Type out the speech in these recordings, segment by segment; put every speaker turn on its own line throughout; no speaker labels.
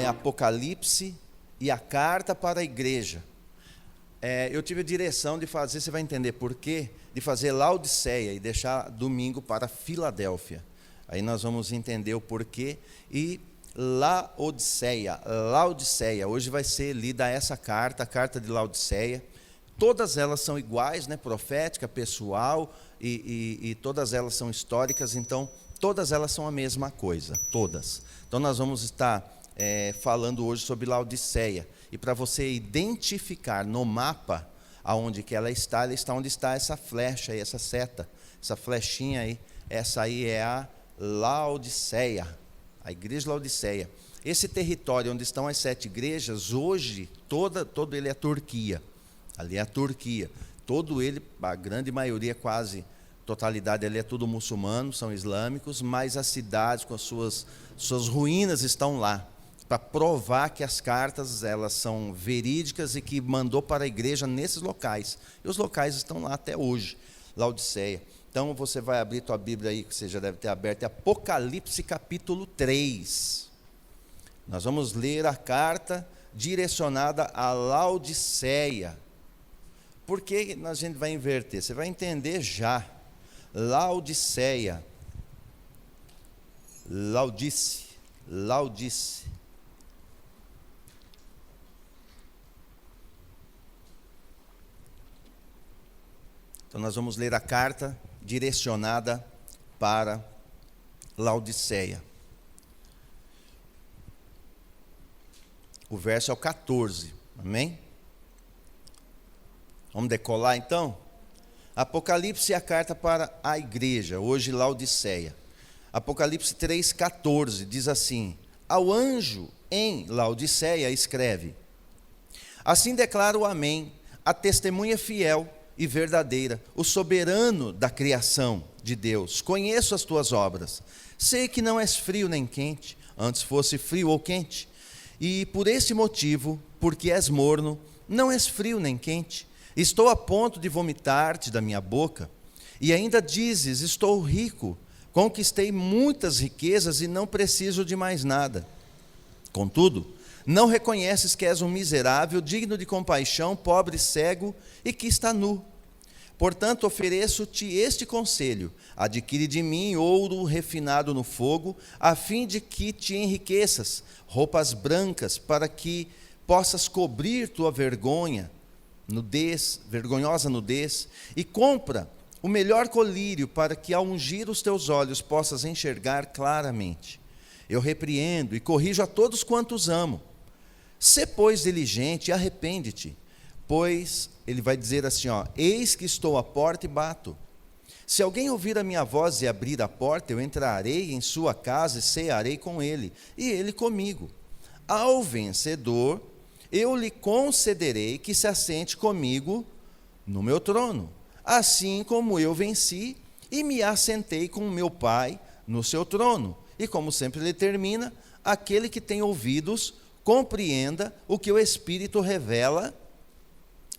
Apocalipse e a carta para a igreja. Eu tive a direção de fazer, você vai entender por quê, de fazer Laodiceia e deixar domingo para Filadélfia. Aí nós vamos entender o porquê. E Laodiceia, hoje vai ser lida essa carta, a carta de Laodiceia. Todas elas são iguais, né? Profética, pessoal, e todas elas são históricas, então todas elas são a mesma coisa, todas. Então nós vamos estar falando hoje sobre Laodiceia. E para você identificar no mapa aonde que ela está onde está essa flecha aí, essa seta, essa flechinha aí. Essa aí é a Laodiceia, a igreja de Laodiceia. Esse território onde estão as 7 igrejas, hoje, todo ele é Turquia. Ali é a Turquia. Todo ele, a grande maioria, quase totalidade, ali é tudo muçulmano, são islâmicos, mas as cidades com as suas ruínas estão lá, para provar que as cartas elas são verídicas e que mandou para a igreja nesses locais. E os locais estão lá até hoje, Laodiceia. Então você vai abrir tua Bíblia aí, que você já deve ter aberto, é Apocalipse capítulo 3. Nós vamos ler a carta direcionada a Laodiceia. Por que a gente vai inverter? Você vai entender já. Laodiceia. Laudice. Então nós vamos ler a carta direcionada para Laodiceia. O verso é o 14, amém? Vamos decolar então? Apocalipse é a carta para a igreja, hoje Laodiceia. Apocalipse 3,14 diz assim: ao anjo em Laodiceia escreve: assim declara o Amém, a testemunha fiel e verdadeira, o soberano da criação de Deus. Conheço as tuas obras, sei que não és frio nem quente, antes fosse frio ou quente, e por esse motivo, porque és morno, não és frio nem quente, estou a ponto de vomitar-te da minha boca. E ainda dizes: estou rico, conquistei muitas riquezas e não preciso de mais nada. Contudo, não reconheces que és um miserável, digno de compaixão, pobre, cego e que está nu. Portanto, ofereço-te este conselho: adquire de mim ouro refinado no fogo, a fim de que te enriqueças, roupas brancas, para que possas cobrir tua vergonhosa nudez, e compra o melhor colírio, para que ao ungir os teus olhos possas enxergar claramente. Eu repreendo e corrijo a todos quantos amo. Sê, pois, diligente e arrepende-te, pois, ele vai dizer assim, eis que estou à porta e bato. Se alguém ouvir a minha voz e abrir a porta, eu entrarei em sua casa e cearei com ele, e ele comigo. Ao vencedor, eu lhe concederei que se assente comigo no meu trono, assim como eu venci e me assentei com o meu Pai no seu trono. E como sempre ele termina: aquele que tem ouvidos, compreenda o que o Espírito revela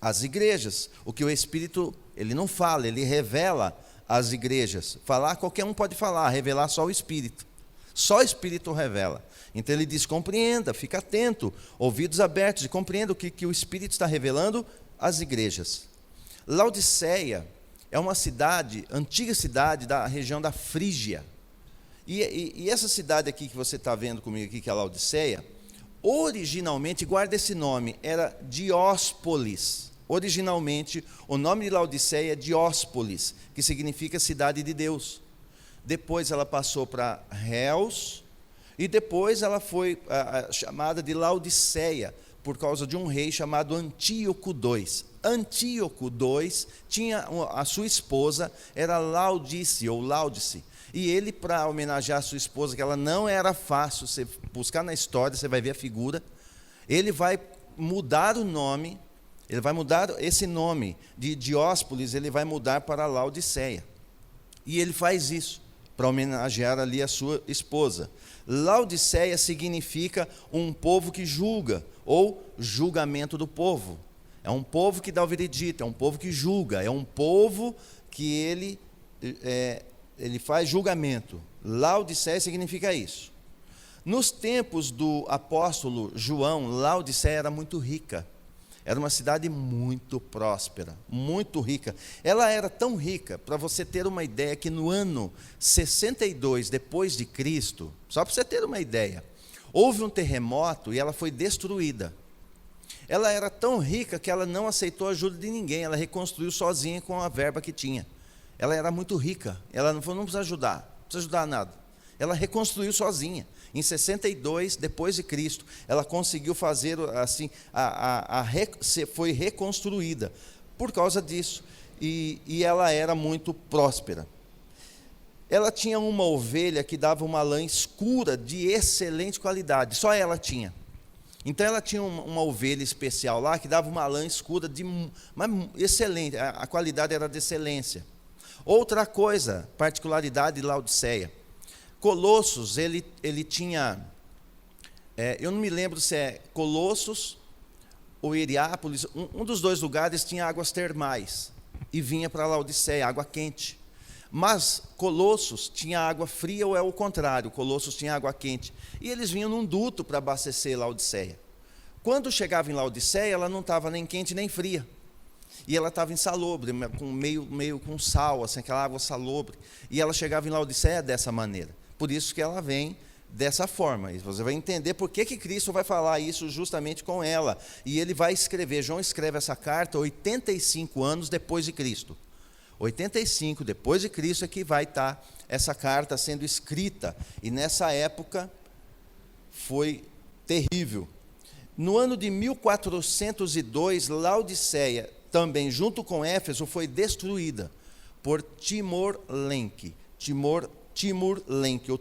às igrejas. O que o Espírito, ele não fala, ele revela às igrejas. Falar, qualquer um pode falar, revelar só o Espírito. Só o Espírito revela. Então ele diz: compreenda, fica atento, ouvidos abertos, e compreenda o que o Espírito está revelando às igrejas. Laodiceia é uma cidade, antiga cidade da região da Frígia. E essa cidade aqui que você está vendo comigo aqui, que é a Laodiceia, originalmente, guarda esse nome, era Dióspolis. Originalmente, o nome de Laodiceia é Dióspolis, que significa cidade de Deus. Depois ela passou para Reus, e depois ela foi chamada de Laodiceia, por causa de um rei chamado Antíoco II. Antíoco II tinha a sua esposa, era Laudice ou Laudice. E ele, para homenagear a sua esposa, que ela não era fácil, você buscar na história, você vai ver a figura, ele vai mudar o nome, ele vai mudar esse nome de Dióspolis, ele vai mudar para Laodiceia. E ele faz isso, para homenagear ali a sua esposa. Laodiceia significa um povo que julga, ou julgamento do povo. É um povo que dá o veredito, é um povo que julga, é um povo que ele faz julgamento. Laodiceia significa isso. Nos tempos do apóstolo João, Laodiceia era muito rica. Era uma cidade muito próspera, muito rica. Ela era tão rica, para você ter uma ideia, que no ano 62 depois de Cristo, só para você ter uma ideia, houve um terremoto e ela foi destruída. Ela era tão rica que ela não aceitou a ajuda de ninguém, ela reconstruiu sozinha com a verba que tinha. Ela era muito rica, ela não falou, não precisa ajudar, não precisa ajudar nada. Ela reconstruiu sozinha. Em 62 depois de Cristo, ela conseguiu fazer assim, foi reconstruída por causa disso. E ela era muito próspera. Ela tinha uma ovelha que dava uma lã escura de excelente qualidade, só ela tinha. Então ela tinha uma ovelha especial lá que dava uma lã escura mas excelente, a qualidade era de excelência. Outra coisa, particularidade de Laodiceia, Colossos, ele tinha, eu não me lembro se é Colossos ou Hierápolis, um dos dois lugares tinha águas termais, e vinha para Laodiceia, água quente. Mas Colossos tinha água fria, ou é o contrário, Colossos tinha água quente. E eles vinham num duto para abastecer Laodiceia. Quando chegava em Laodiceia, ela não estava nem quente nem fria. E ela estava insalubre, meio com sal, assim, aquela água salobre. E ela chegava em Laodiceia dessa maneira. Por isso que ela vem dessa forma. E você vai entender por que Cristo vai falar isso justamente com ela. E ele vai escrever, João escreve essa carta 85 anos depois de Cristo. 85 depois de Cristo é que vai estar essa carta sendo escrita. E nessa época foi terrível. No ano de 1402, Laodiceia, também junto com Éfeso, foi destruída por Timor-Lenk. Timur-Lenk, ou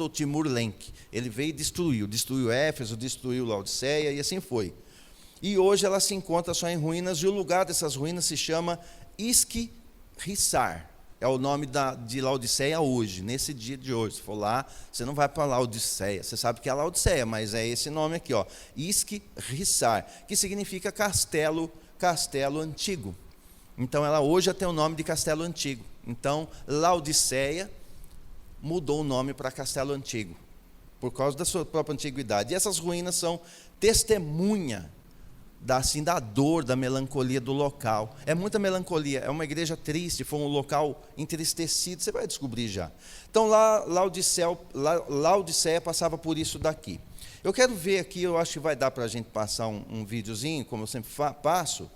Timur-Lenk. Ele veio e destruiu Éfeso, destruiu Laodiceia, e assim foi. E hoje ela se encontra só em ruínas, e o lugar dessas ruínas se chama Isquihissar. É o nome de Laodiceia hoje, nesse dia de hoje. Se for lá, você não vai para Laodiceia, você sabe que é Laodiceia, mas é esse nome aqui, ó, Isquihissar, que significa castelo antigo. Então ela hoje já tem o nome de Castelo Antigo. Então Laodiceia mudou o nome para Castelo Antigo, por causa da sua própria antiguidade. E essas ruínas são testemunha da dor, da melancolia do local. É muita melancolia, é uma igreja triste, foi um local entristecido, você vai descobrir já. Então lá Laodiceia passava por isso daqui. Eu quero ver aqui, eu acho que vai dar para a gente passar um videozinho, como eu sempre passo.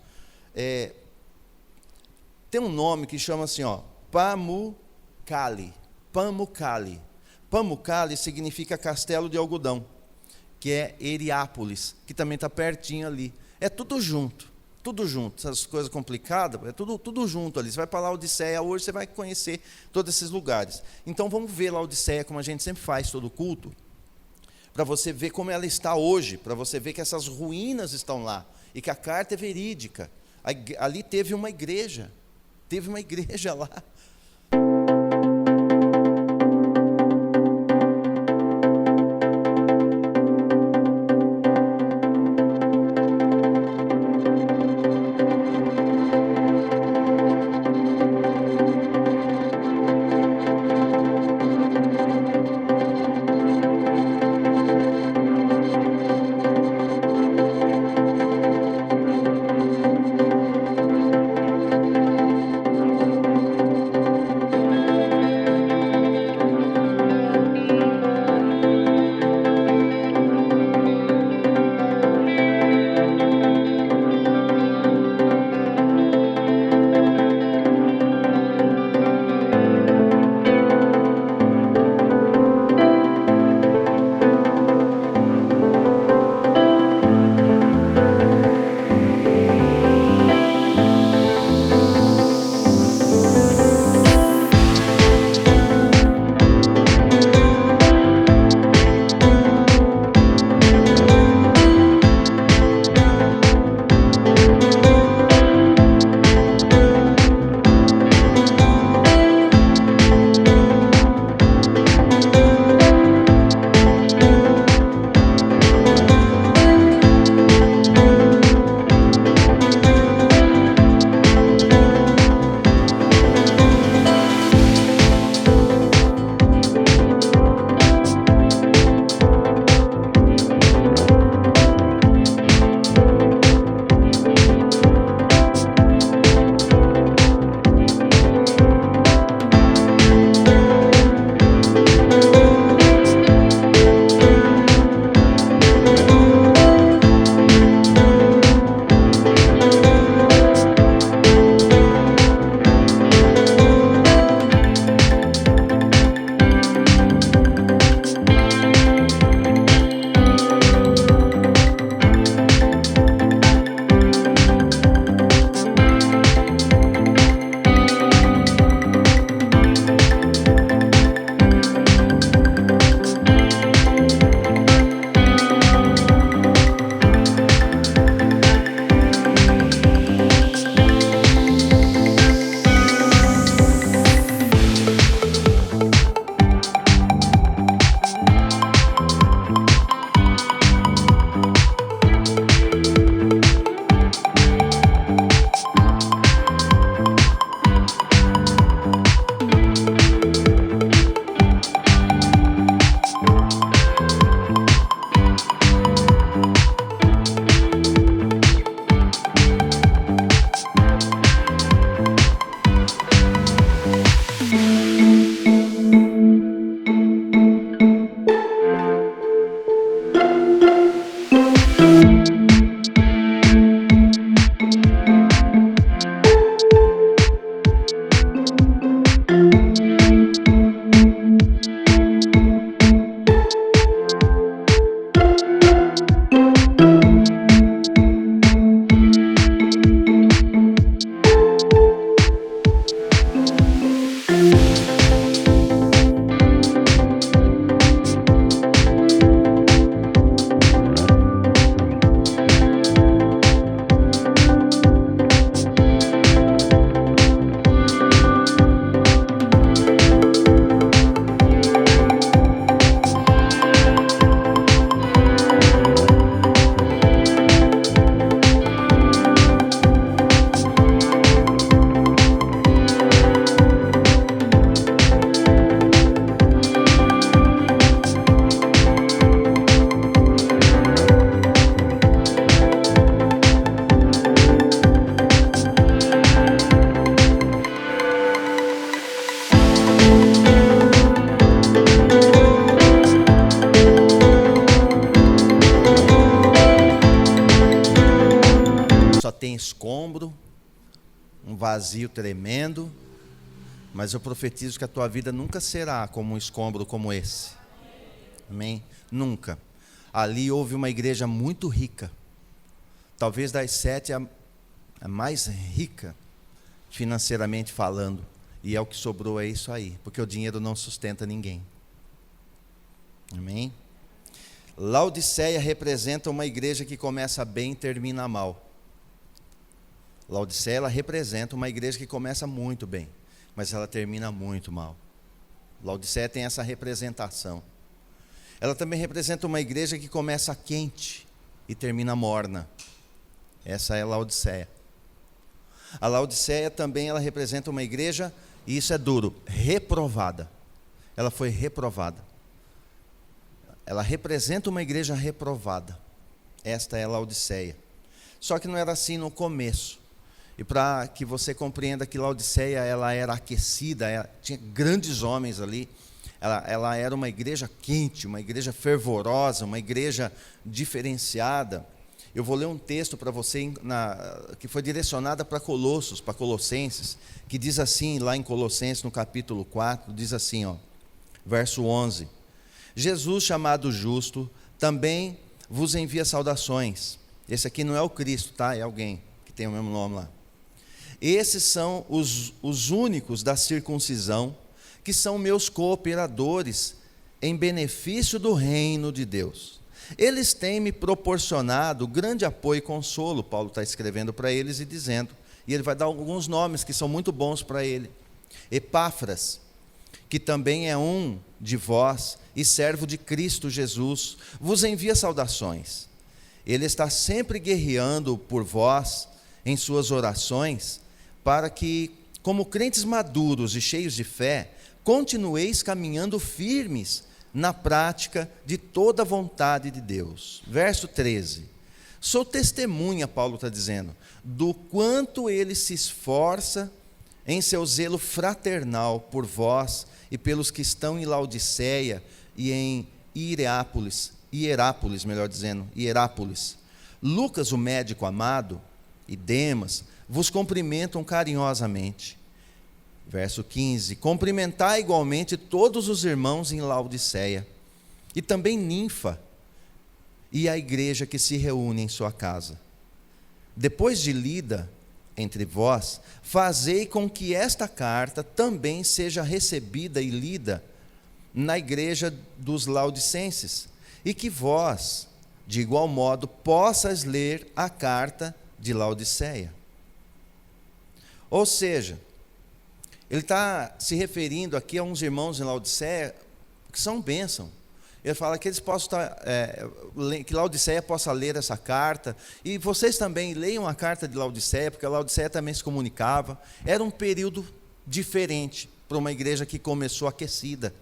Tem um nome que chama assim, ó, Pamukkale. Pamukkale significa castelo de algodão, que é Hierápolis, que também está pertinho ali. É tudo junto. Essas coisas complicadas, é tudo junto ali. Você vai para Laodiceia hoje, você vai conhecer todos esses lugares. Então vamos ver Laodiceia, como a gente sempre faz todo culto, para você ver como ela está hoje, para você ver que essas ruínas estão lá, e que a carta é verídica. Ali teve uma igreja lá. escombro, um vazio tremendo, mas eu profetizo que a tua vida nunca será como um escombro como esse. Amém? Nunca. Ali houve uma igreja muito rica, talvez das 7 a mais rica, financeiramente falando, e é o que sobrou, é isso aí, porque o dinheiro não sustenta ninguém. Amém? Laodiceia representa uma igreja que começa bem e termina mal. Laodiceia, ela representa uma igreja que começa muito bem, mas ela termina muito mal. Laodiceia tem essa representação. Ela também representa uma igreja que começa quente e termina morna. Essa é a Laodiceia. A Laodiceia também, ela representa uma igreja, e isso é duro, reprovada. Ela foi reprovada. Ela representa uma igreja reprovada. Esta é a Laodiceia. Só que não era assim no começo. E para que você compreenda que Laodiceia, ela era aquecida, tinha grandes homens ali. Ela era uma igreja quente, uma igreja fervorosa, uma igreja diferenciada. Eu vou ler um texto para você, que foi direcionada para Colossos, para Colossenses, que diz assim, lá em Colossenses, no capítulo 4, diz assim, verso 11. Jesus, chamado justo, também vos envia saudações. Esse aqui não é o Cristo, tá? É alguém que tem o mesmo nome lá. Esses são os únicos da circuncisão, que são meus cooperadores em benefício do reino de Deus. Eles têm me proporcionado grande apoio e consolo. Paulo está escrevendo para eles e dizendo, e ele vai dar alguns nomes que são muito bons para ele. Epáfras, que também é um de vós e servo de Cristo Jesus, vos envia saudações. Ele está sempre guerreando por vós em suas orações, para que, como crentes maduros e cheios de fé, continueis caminhando firmes na prática de toda a vontade de Deus. Verso 13. Sou testemunha, Paulo está dizendo, do quanto ele se esforça em seu zelo fraternal por vós e pelos que estão em Laodiceia e em Hierápolis, Lucas, o médico amado, e Demas, vos cumprimentam carinhosamente. Verso 15, cumprimentai igualmente todos os irmãos em Laodiceia, e também Ninfa, e a igreja que se reúne em sua casa. Depois de lida entre vós, fazei com que esta carta também seja recebida e lida na igreja dos laodicenses, e que vós, de igual modo, possas ler a carta de Laodiceia. Ou seja, ele está se referindo aqui a uns irmãos em Laodiceia que são bênção. Ele fala que eles possam que Laodiceia possa ler essa carta, e vocês também leiam a carta de Laodiceia, porque a Laodiceia também se comunicava. Era um período diferente para uma igreja que começou aquecida,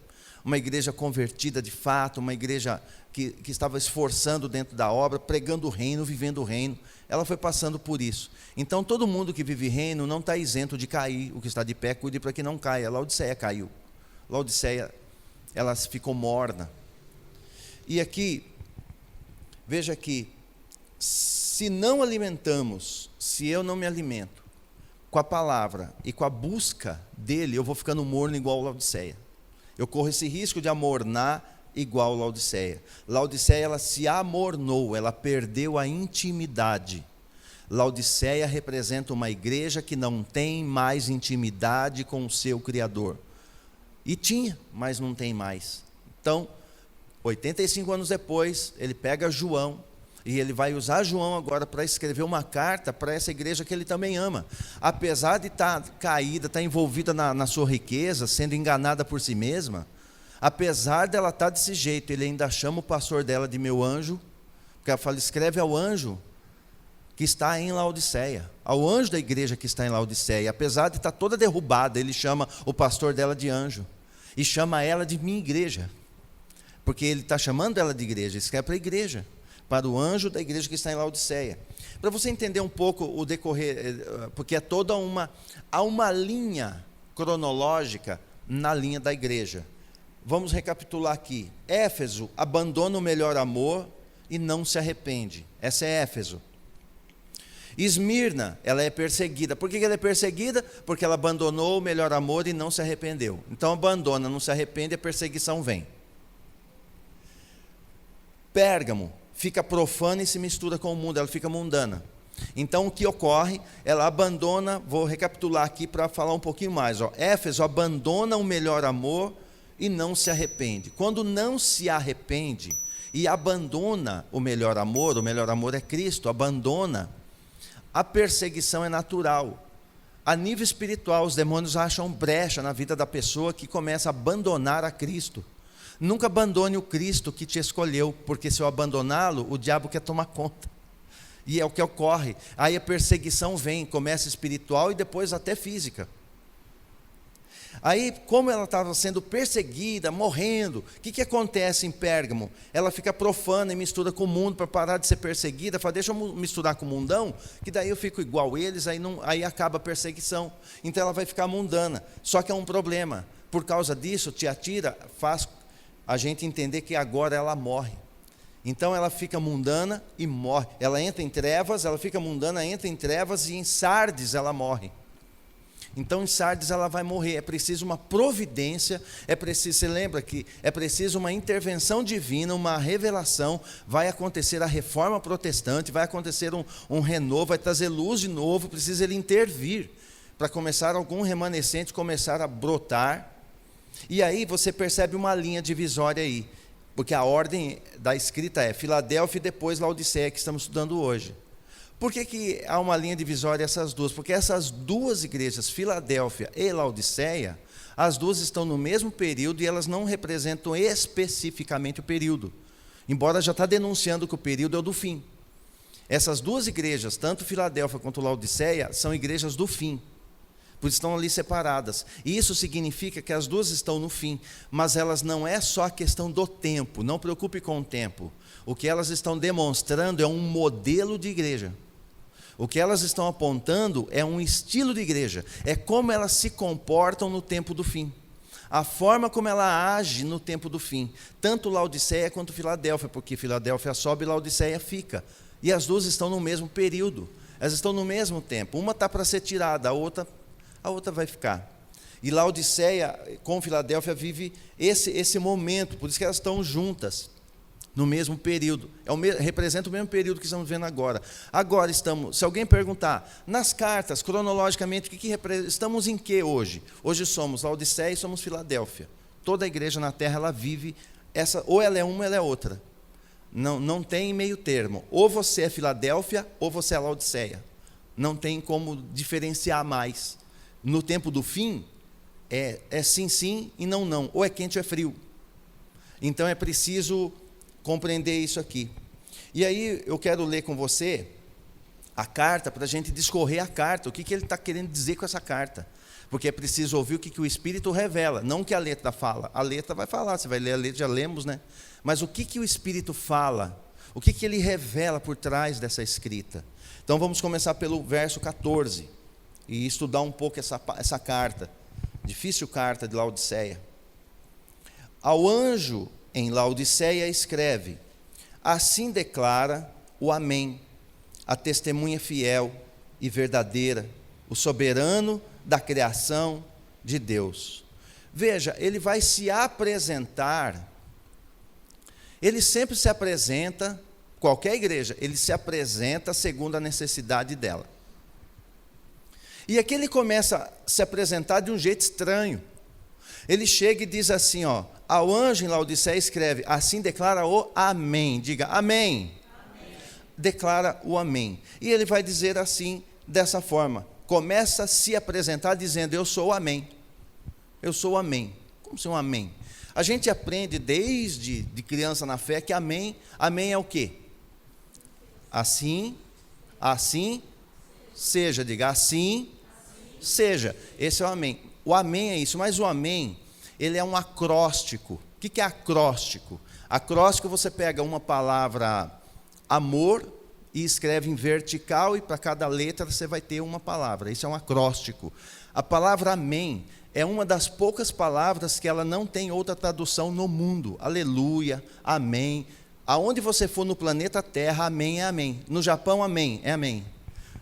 uma igreja convertida de fato, uma igreja que estava esforçando dentro da obra, pregando o reino, vivendo o reino. Ela foi passando por isso. Então todo mundo que vive reino não está isento de cair. O que está de pé, cuide para que não caia. A Laodiceia caiu. Laodiceia, ela ficou morna. E aqui, veja aqui, se não alimentamos, se eu não me alimento com a palavra e com a busca dele, eu vou ficando morno igual a Laodiceia. Eu corro esse risco de amornar igual a Laodiceia. Laodiceia, ela se amornou, ela perdeu a intimidade. Laodiceia representa uma igreja que não tem mais intimidade com o seu Criador. E tinha, mas não tem mais. Então, 85 anos depois, ele pega João, e ele vai usar João agora para escrever uma carta para essa igreja que ele também ama. Apesar de estar caída, estar envolvida na sua riqueza, sendo enganada por si mesma, apesar dela estar desse jeito, ele ainda chama o pastor dela de meu anjo, porque ela fala, escreve ao anjo que está em Laodiceia, ao anjo da igreja que está em Laodiceia. Apesar de estar toda derrubada, ele chama o pastor dela de anjo, e chama ela de minha igreja, porque ele está chamando ela de igreja, escreve para a igreja, para o anjo da igreja que está em Laodiceia. Para você entender um pouco o decorrer, porque é toda há uma linha cronológica na linha da igreja. Vamos recapitular aqui. Éfeso abandona o melhor amor e não se arrepende. Essa é Éfeso. Esmirna, ela é perseguida. Por que ela é perseguida? Porque ela abandonou o melhor amor e não se arrependeu. Então abandona, não se arrepende, a perseguição vem. Pérgamo fica profana e se mistura com o mundo, ela fica mundana. Então o que ocorre? Ela abandona, vou recapitular aqui para falar um pouquinho mais. Éfeso abandona o melhor amor e não se arrepende. Quando não se arrepende e abandona o melhor amor é Cristo, abandona, a perseguição é natural. A nível espiritual, os demônios acham brecha na vida da pessoa que começa a abandonar a Cristo. Nunca abandone o Cristo que te escolheu, porque se eu abandoná-lo, o diabo quer tomar conta. E é o que ocorre. Aí a perseguição vem, começa espiritual e depois até física. Aí, como ela estava sendo perseguida, morrendo, o que acontece em Pérgamo? Ela fica profana e mistura com o mundo para parar de ser perseguida. Fala, deixa eu misturar com o mundão, que daí eu fico igual eles, aí acaba a perseguição. Então ela vai ficar mundana. Só que é um problema. Por causa disso, Tiatira faz a gente entender que agora ela morre. Então ela fica mundana e morre. Ela entra em trevas, ela fica mundana, entra em trevas, e em Sardes ela morre. Então em Sardes ela vai morrer. É preciso uma providência, você lembra que é preciso uma intervenção divina, uma revelação. Vai acontecer a reforma protestante, vai acontecer um renovo, vai trazer luz de novo. Precisa ele intervir para começar algum remanescente começar a brotar. E aí você percebe uma linha divisória aí, porque a ordem da escrita é Filadélfia e depois Laodiceia, que estamos estudando hoje. Por que há uma linha divisória essas duas? Porque essas duas igrejas, Filadélfia e Laodiceia, as duas estão no mesmo período e elas não representam especificamente o período, embora já está denunciando que o período é o do fim. Essas duas igrejas, tanto Filadélfia quanto Laodiceia, são igrejas do fim, por isso estão ali separadas. E isso significa que as duas estão no fim, mas elas não é só a questão do tempo, não preocupe com o tempo. O que elas estão demonstrando é um modelo de igreja. O que elas estão apontando é um estilo de igreja, é como elas se comportam no tempo do fim, a forma como ela age no tempo do fim, tanto Laodiceia quanto Filadélfia, porque Filadélfia sobe e Laodiceia fica, e as duas estão no mesmo período, elas estão no mesmo tempo, uma está para ser tirada, a outra vai ficar. E Laodiceia com Filadélfia vive esse momento, por isso que elas estão juntas, no mesmo período, representa o mesmo período que estamos vendo agora. Agora se alguém perguntar, nas cartas, cronologicamente, estamos em que hoje? Hoje somos Laodiceia e somos Filadélfia. Toda a igreja na terra, ela vive, ou ela é uma ou ela é outra. Não tem meio termo, ou você é Filadélfia, ou você é Laodiceia. Não tem como diferenciar mais. No tempo do fim, é sim, sim e não, não, ou é quente ou é frio. Então é preciso compreender isso aqui. E aí eu quero ler com você a carta, para a gente discorrer a carta, o que ele está querendo dizer com essa carta, porque é preciso ouvir o que o Espírito revela, não o que a letra fala. A letra vai falar, você vai ler a letra, já lemos, né? Mas o que o Espírito fala, o que ele revela por trás dessa escrita. Então vamos começar pelo verso 14, e estudar um pouco essa carta, difícil carta de Laodiceia. Ao anjo em Laodiceia escreve: assim declara o Amém, a testemunha fiel e verdadeira, o soberano da criação de Deus. Veja, ele vai se apresentar, ele sempre se apresenta, qualquer igreja, ele se apresenta segundo a necessidade dela. E aqui ele começa a se apresentar de um jeito estranho. Ele chega e diz assim, ao anjo em Laodiceia escreve, assim declara o Amém. Diga, Amém. Amém. Declara o Amém. E ele vai dizer assim, dessa forma, começa a se apresentar dizendo, eu sou o Amém. Eu sou o Amém. Como ser um Amém? A gente aprende desde de criança na fé que Amém é o quê? Assim seja. Diga, assim seja. Esse é o Amém. O Amém é isso, mas o Amém, ele é um acróstico. O que é acróstico? Acróstico, você pega uma palavra amor e escreve em vertical, e para cada letra você vai ter uma palavra. Isso é um acróstico. A palavra Amém é uma das poucas palavras que ela não tem outra tradução no mundo. Aleluia, Amém. Aonde você for no planeta Terra, Amém é Amém. No Japão, Amém é Amém.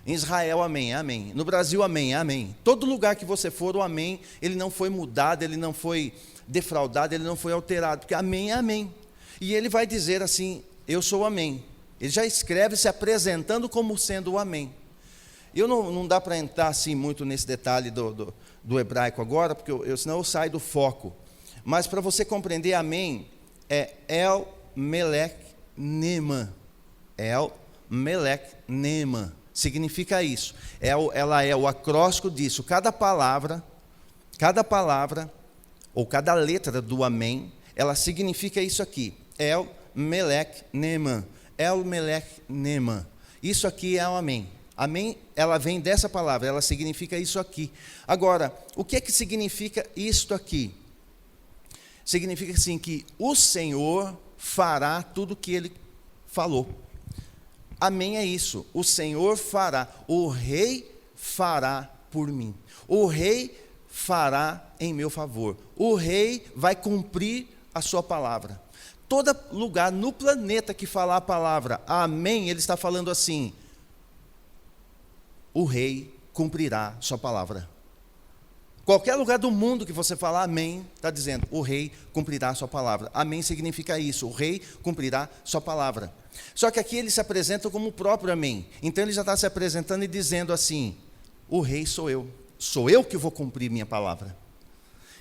Em Israel, amém, amém. No Brasil, amém, amém. Todo lugar que você for, o amém, ele não foi mudado, ele não foi defraudado, ele não foi alterado, porque amém é amém. E ele vai dizer assim, eu sou o amém. Ele já escreve se apresentando como sendo o amém. Eu não dá para entrar assim muito nesse detalhe do hebraico agora, porque senão eu saio do foco. Mas para você compreender, amém é El Melech Nema. El Melech Nema. Significa isso. Ela é o acróstico disso. Cada palavra, ou cada letra do amém, ela significa isso aqui. El Melech Nema. El Melech Nema. Isso aqui é o amém. Amém, ela vem dessa palavra, ela significa isso aqui. Agora, o que é que significa isto aqui? Significa assim que o Senhor fará tudo o que Ele falou. Amém é isso, o Senhor fará, o Rei fará por mim. O Rei fará em meu favor. O Rei vai cumprir a sua palavra. Todo lugar no planeta que falar a palavra amém, ele está falando assim, o Rei cumprirá sua palavra. Qualquer lugar do mundo que você falar amém, está dizendo, o Rei cumprirá sua palavra. Amém significa isso, o Rei cumprirá sua palavra. Só que aqui ele se apresenta como o próprio amém. Então ele já está se apresentando e dizendo assim, o Rei sou eu que vou cumprir minha palavra.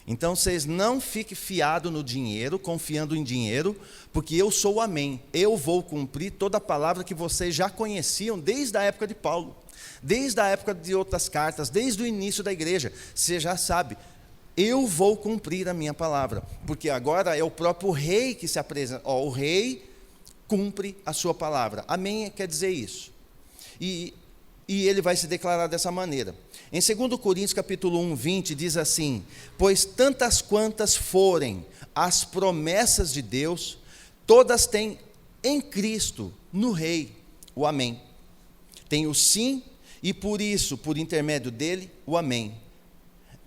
Então vocês não fiquem fiados no dinheiro, confiando em dinheiro, porque eu sou o amém. Eu vou cumprir toda a palavra que vocês já conheciam desde a época de Paulo. Desde a época de outras cartas, desde o início da igreja, você já sabe, eu vou cumprir a minha palavra, porque agora é o próprio Rei que se apresenta, o Rei cumpre a sua palavra, amém quer dizer isso, e ele vai se declarar dessa maneira. Em 2 Coríntios capítulo 1, 20, diz assim, pois tantas quantas forem as promessas de Deus, todas têm em Cristo, no Rei, o amém. Tem o sim, e por isso, por intermédio dele, o amém.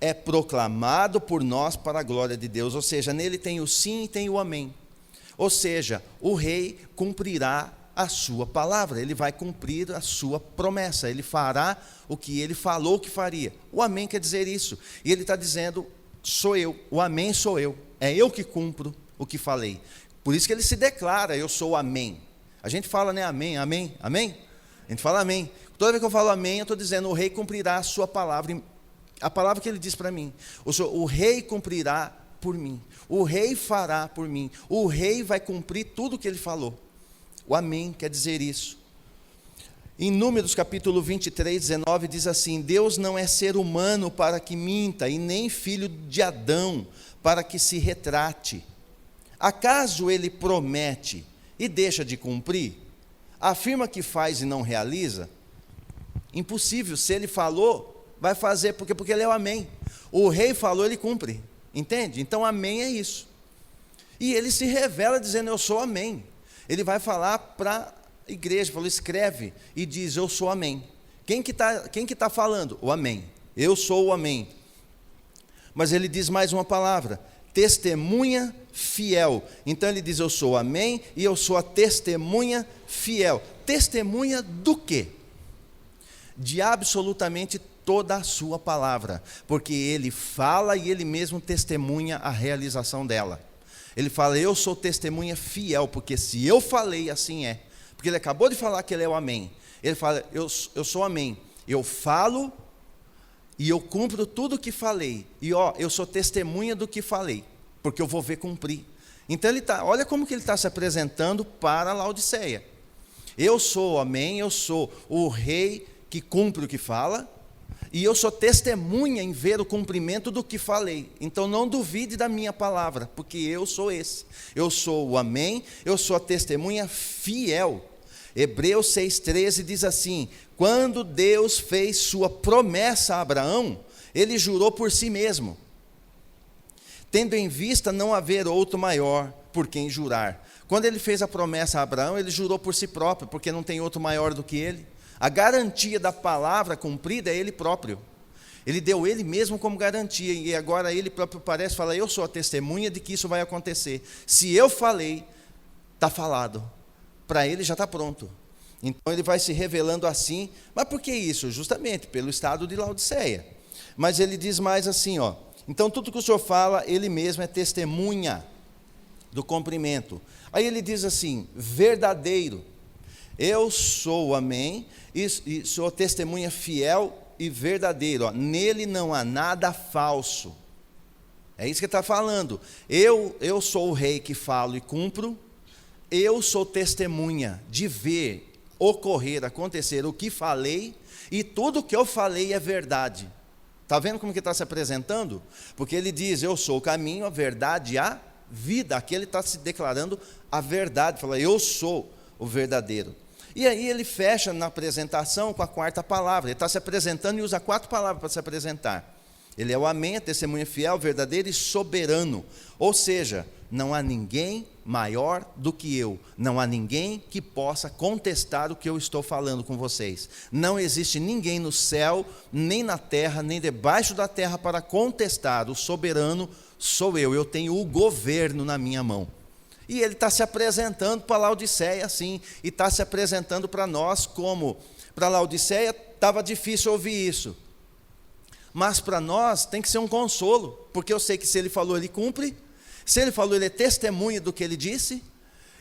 É proclamado por nós para a glória de Deus, ou seja, nele tem o sim e tem o amém. Ou seja, o Rei cumprirá a sua palavra, ele vai cumprir a sua promessa, ele fará o que ele falou que faria. O amém quer dizer isso, e ele está dizendo, sou eu, o amém sou eu, é eu que cumpro o que falei. Por isso que ele se declara, eu sou o amém. A gente fala, né, amém, amém, amém? A gente fala amém. Toda vez que eu falo amém, eu estou dizendo, o Rei cumprirá a sua palavra, a palavra que ele diz para mim. O Rei cumprirá por mim, o Rei fará por mim, o Rei vai cumprir tudo o que ele falou. O amém quer dizer isso. Em Números capítulo 23, 19, diz assim, Deus não é ser humano para que minta, e nem filho de Adão para que se retrate. Acaso ele promete e deixa de cumprir? Afirma que faz e não realiza? Impossível, se ele falou, vai fazer, porque ele é o amém. O Rei falou, ele cumpre, entende? Então amém é isso. E ele se revela dizendo, eu sou amém. Ele vai falar para a igreja, falou, escreve e diz, eu sou amém. Quem que tá falando? O amém. Eu sou o amém. Mas ele diz mais uma palavra, testemunha fiel. Então ele diz, eu sou o amém e eu sou a testemunha fiel. Testemunha do quê? De absolutamente toda a sua palavra, porque ele fala e ele mesmo testemunha a realização dela. Ele fala, eu sou testemunha fiel, porque se eu falei, assim é. Porque ele acabou de falar que ele é o amém. Ele fala, eu sou amém. Eu falo e eu cumpro tudo o que falei. E eu sou testemunha do que falei, porque eu vou ver cumprir. Então olha como que ele está se apresentando para a Laodiceia. Eu sou o amém, eu sou o Rei que cumpre o que fala, e eu sou testemunha em ver o cumprimento do que falei. Então não duvide da minha palavra, porque eu sou esse. Eu sou o amém, eu sou a testemunha fiel. Hebreus 6,13 diz assim, quando Deus fez sua promessa a Abraão, ele jurou por si mesmo, tendo em vista não haver outro maior por quem jurar. Quando ele fez a promessa a Abraão, ele jurou por si próprio, porque não tem outro maior do que ele. A garantia da palavra cumprida é ele próprio. Ele deu ele mesmo como garantia, e agora ele próprio parece falar, eu sou a testemunha de que isso vai acontecer. Se eu falei, está falado. Para ele já está pronto. Então ele vai se revelando assim. Mas por que isso? Justamente pelo estado de Laodiceia. Mas ele diz mais assim, ó. Então tudo que o Senhor fala, ele mesmo é testemunha do cumprimento. Aí ele diz assim, verdadeiro. Eu sou, amém, e sou testemunha fiel e verdadeiro. Ó. Nele não há nada falso. É isso que ele está falando. Eu sou o rei que falo e cumpro. Eu sou testemunha de ver ocorrer, acontecer o que falei, e tudo o que eu falei é verdade. Está vendo como que está se apresentando? Porque ele diz, eu sou o caminho, a verdade e a vida. Aqui ele está se declarando a verdade, fala, eu sou o verdadeiro. E aí ele fecha na apresentação com a quarta palavra, ele está se apresentando e usa 4 palavras para se apresentar. Ele é o amém, a testemunha fiel, verdadeiro e soberano. Ou seja, não há ninguém maior do que eu. Não há ninguém que possa contestar o que eu estou falando com vocês. Não existe ninguém no céu, nem na terra, nem debaixo da terra para contestar. O soberano sou eu. Eu tenho o governo na minha mão. E ele está se apresentando para Laodiceia assim. E está se apresentando para nós como. Para Laodiceia estava difícil ouvir isso. Mas para nós tem que ser um consolo, porque eu sei que se ele falou, ele cumpre. Se ele falou, ele é testemunha do que ele disse.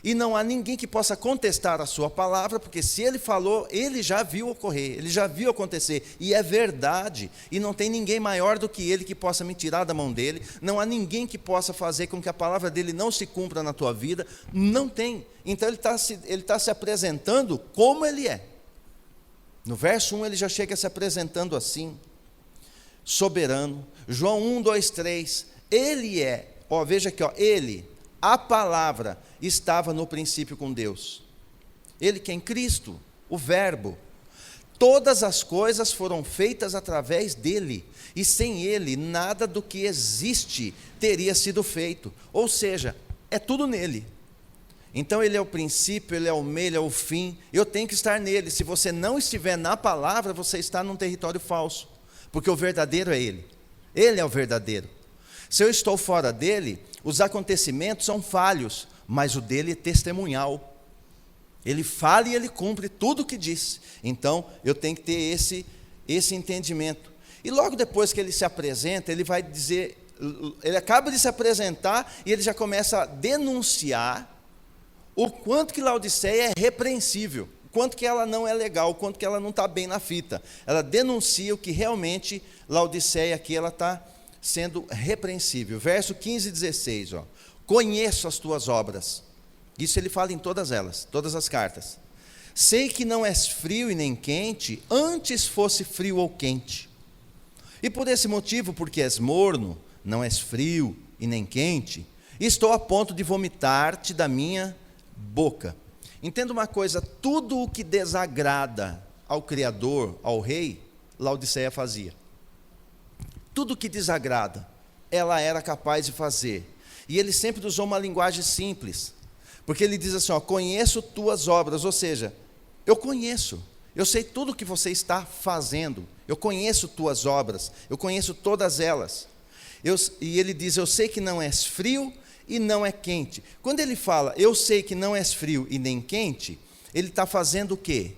E não há ninguém que possa contestar a sua palavra, porque se ele falou, ele já viu ocorrer, ele já viu acontecer. E é verdade. E não tem ninguém maior do que ele que possa me tirar da mão dele. Não há ninguém que possa fazer com que a palavra dele não se cumpra na tua vida. Não tem. Então ele está se apresentando como ele é. No verso 1 ele já chega se apresentando assim. Soberano. João 1, 2, 3, ele é, ó, veja aqui, ó, ele, a palavra, estava no princípio com Deus. Ele que é em Cristo, o verbo. Todas as coisas foram feitas através dele, e sem ele, nada do que existe teria sido feito. Ou seja, é tudo nele. Então ele é o princípio, ele é o meio, ele é o fim. Eu tenho que estar nele. Se você não estiver na palavra, você está num território falso. Porque o verdadeiro é ele. Ele é o verdadeiro. Se eu estou fora dele, os acontecimentos são falhos, mas o dele é testemunhal. Ele fala e ele cumpre tudo o que diz. Então, eu tenho que ter esse entendimento. E logo depois que ele se apresenta, ele vai dizer, ele acaba de se apresentar e ele já começa a denunciar o quanto que Laodiceia é repreensível. Quanto que ela não é legal, quanto que ela não está bem na fita. Ela denuncia o que realmente Laodiceia aqui ela está sendo repreensível. Verso 15 e 16, ó. Conheço as tuas obras. Isso ele fala em todas elas, todas as cartas. Sei que não és frio e nem quente, antes fosse frio ou quente. E por esse motivo, porque és morno, não és frio e nem quente, estou a ponto de vomitar-te da minha boca. Entenda uma coisa, tudo o que desagrada ao Criador, ao Rei, Laodiceia fazia. Tudo o que desagrada, ela era capaz de fazer. E ele sempre usou uma linguagem simples, porque ele diz assim, ó, conheço tuas obras, ou seja, eu conheço, eu sei tudo o que você está fazendo, eu conheço tuas obras, eu conheço todas elas. E ele diz, eu sei que não és frio e não é quente. Quando ele fala, eu sei que não és frio e nem quente, ele está fazendo o quê?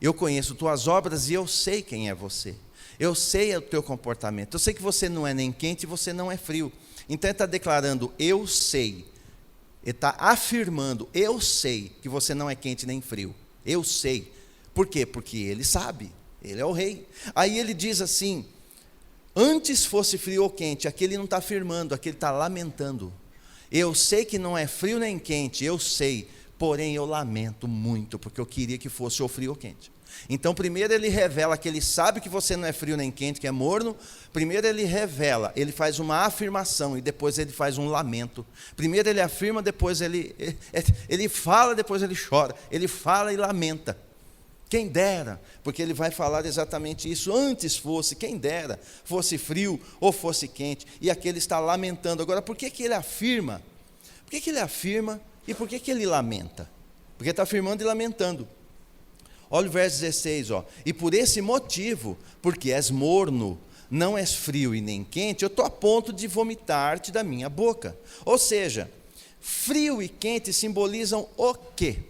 Eu conheço tuas obras e eu sei quem é você. Eu sei o teu comportamento. Eu sei que você não é nem quente e você não é frio. Então ele está declarando, eu sei. Ele está afirmando, eu sei que você não é quente nem frio. Eu sei. Por quê? Porque ele sabe. Ele é o rei. Aí ele diz assim, antes fosse frio ou quente. Aqui ele não está afirmando, aqui ele está lamentando. Eu sei que não é frio nem quente, eu sei, porém eu lamento muito, porque eu queria que fosse ou frio ou quente. Então primeiro ele revela que ele sabe que você não é frio nem quente, que é morno. Primeiro ele revela, ele faz uma afirmação e depois ele faz um lamento. Primeiro ele afirma, depois ele fala, depois ele chora. Ele fala e lamenta. Quem dera, porque ele vai falar exatamente isso, antes fosse, quem dera, fosse frio ou fosse quente, e aqui ele está lamentando. Agora, por que ele afirma? Por que ele afirma e por que ele lamenta? Porque está afirmando e lamentando. Olha o verso 16, ó. E por esse motivo, porque és morno, não és frio e nem quente, eu estou a ponto de vomitar-te da minha boca. Ou seja, frio e quente simbolizam o quê?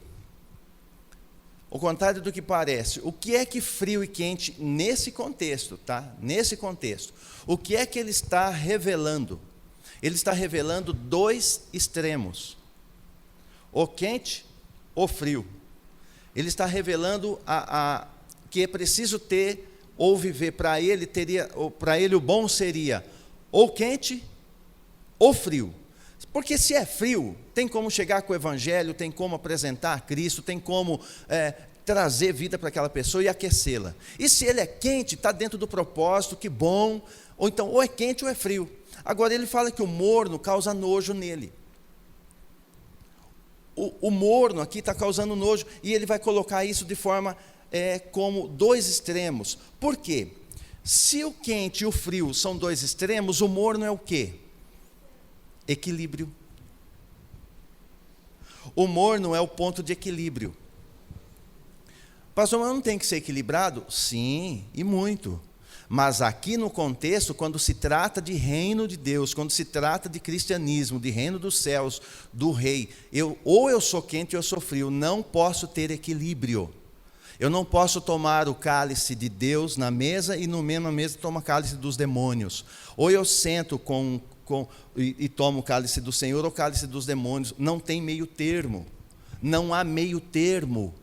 ao contrário do que parece. O que é que frio e quente nesse contexto, tá? Nesse contexto. O que é que ele está revelando? Ele está revelando dois extremos. O quente ou frio. Ele está revelando que é preciso ter ou viver. Para ele o bom seria ou quente ou frio. Porque se é frio, tem como chegar com o evangelho, tem como apresentar Cristo, tem como trazer vida para aquela pessoa e aquecê-la. E se ele é quente, está dentro do propósito, que bom. Ou então, ou é quente ou é frio. Agora ele fala que o morno causa nojo nele. O morno aqui está causando nojo, e ele vai colocar isso de forma como dois extremos. Por quê? Se o quente e o frio são dois extremos, o morno é o quê? Equilíbrio. O morno é o ponto de equilíbrio. Pastor, mas não tem que ser equilibrado? Sim, e muito. Mas aqui no contexto, quando se trata de reino de Deus, quando se trata de cristianismo, de reino dos céus, do rei, ou eu sou quente ou eu sou frio, não posso ter equilíbrio. Eu não posso tomar o cálice de Deus na mesa e no mesmo mesa tomo o cálice dos demônios. Ou eu sento e tomo o cálice do Senhor ou o cálice dos demônios. Não tem meio termo. Não há meio termo.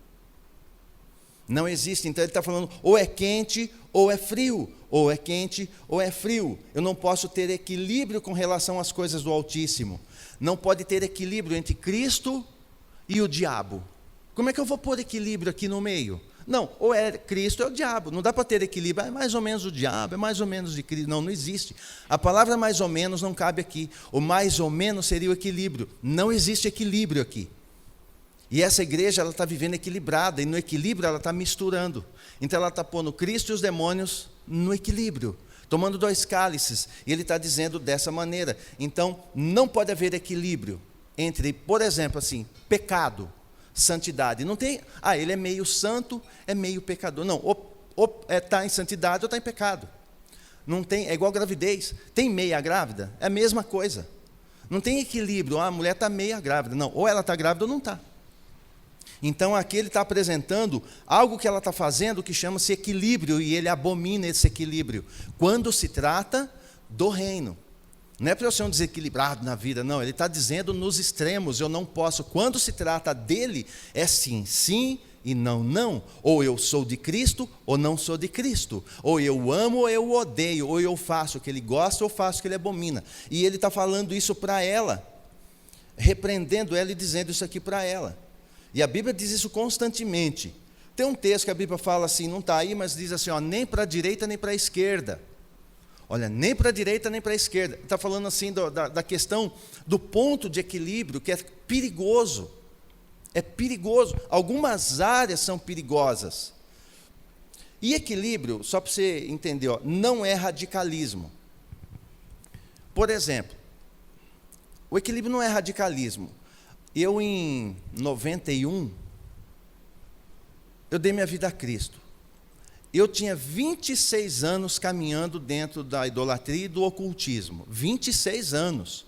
Não existe. Então ele está falando, ou é quente ou é frio. Ou é quente ou é frio. Eu não posso ter equilíbrio com relação às coisas do Altíssimo. Não pode ter equilíbrio entre Cristo e o diabo. Como é que eu vou pôr equilíbrio aqui no meio? Não, ou é Cristo ou é o diabo. Não dá para ter equilíbrio. É mais ou menos o diabo, é mais ou menos de Cristo. Não existe. A palavra mais ou menos não cabe aqui. O mais ou menos seria o equilíbrio. Não existe equilíbrio aqui. E essa igreja, ela está vivendo equilibrada, e no equilíbrio ela está misturando. Então ela está pondo Cristo e os demônios no equilíbrio, tomando dois cálices, e ele está dizendo dessa maneira. Então não pode haver equilíbrio entre, por exemplo, assim, pecado, santidade. Não tem, ele é meio santo, é meio pecador. Não, ou está em santidade ou está em pecado. Não tem, é igual gravidez. Tem meia grávida? É a mesma coisa. Não tem equilíbrio, a mulher está meia grávida. Não, ou ela está grávida ou não está. Então aqui ele está apresentando algo que ela está fazendo que chama-se equilíbrio, e ele abomina esse equilíbrio, quando se trata do reino. Não é para eu ser um desequilibrado na vida, não, ele está dizendo nos extremos, eu não posso, quando se trata dele, é sim, sim e não, não, ou eu sou de Cristo ou não sou de Cristo, ou eu amo ou eu odeio, ou eu faço o que ele gosta ou faço o que ele abomina. E ele está falando isso para ela, repreendendo ela e dizendo isso aqui para ela. E a Bíblia diz isso constantemente. Tem um texto que a Bíblia fala assim, não está aí, mas diz assim, nem para a direita nem para a esquerda. Olha, nem para a direita nem para a esquerda. Está falando assim da questão do ponto de equilíbrio, que é perigoso. É perigoso. Algumas áreas são perigosas. E equilíbrio, só para você entender, não é radicalismo. Por exemplo, o equilíbrio não é radicalismo. Eu, em 91, eu dei minha vida a Cristo. Eu tinha 26 anos caminhando dentro da idolatria e do ocultismo. 26 anos.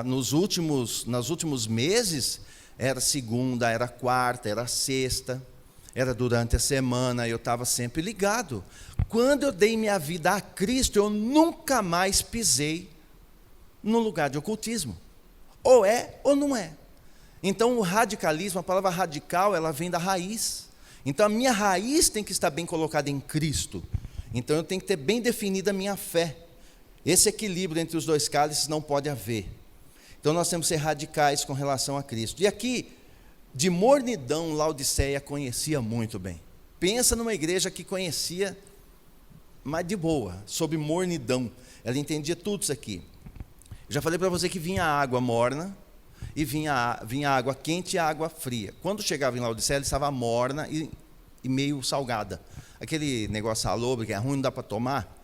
Nos últimos meses, era segunda, era quarta, era sexta, era durante a semana, eu estava sempre ligado. Quando eu dei minha vida a Cristo, eu nunca mais pisei no lugar de ocultismo. Ou é ou não é. Então o radicalismo, a palavra radical, ela vem da raiz. Então a minha raiz tem que estar bem colocada em Cristo. Então eu tenho que ter bem definida a minha fé. Esse equilíbrio entre os dois cálices não pode haver. Então nós temos que ser radicais com relação a Cristo. E aqui, de mornidão, Laodiceia conhecia muito bem. Pensa numa igreja que conhecia, mas de boa, sobre mornidão. Ela entendia tudo isso aqui. Já falei para você que vinha água morna, e vinha água quente e água fria. Quando chegava em Laodiceia, ela estava morna e meio salgada. Aquele negócio salobre que é ruim, não dá para tomar.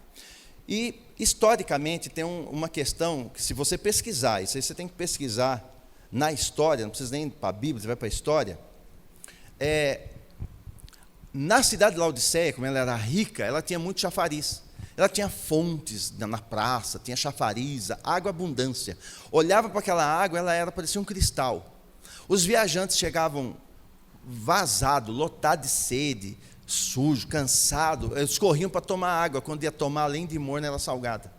E, historicamente, tem uma questão que, se você pesquisar, isso aí você tem que pesquisar na história, não precisa nem ir para a Bíblia, você vai para a história. Na cidade de Laodiceia, como ela era rica, ela tinha muito chafariz. Ela tinha fontes na praça, tinha chafariz, água abundância. Olhava para aquela água, parecia um cristal. Os viajantes chegavam vazado, lotado de sede, sujo, cansado. Eles corriam para tomar água, quando ia tomar, além de morna, era salgada.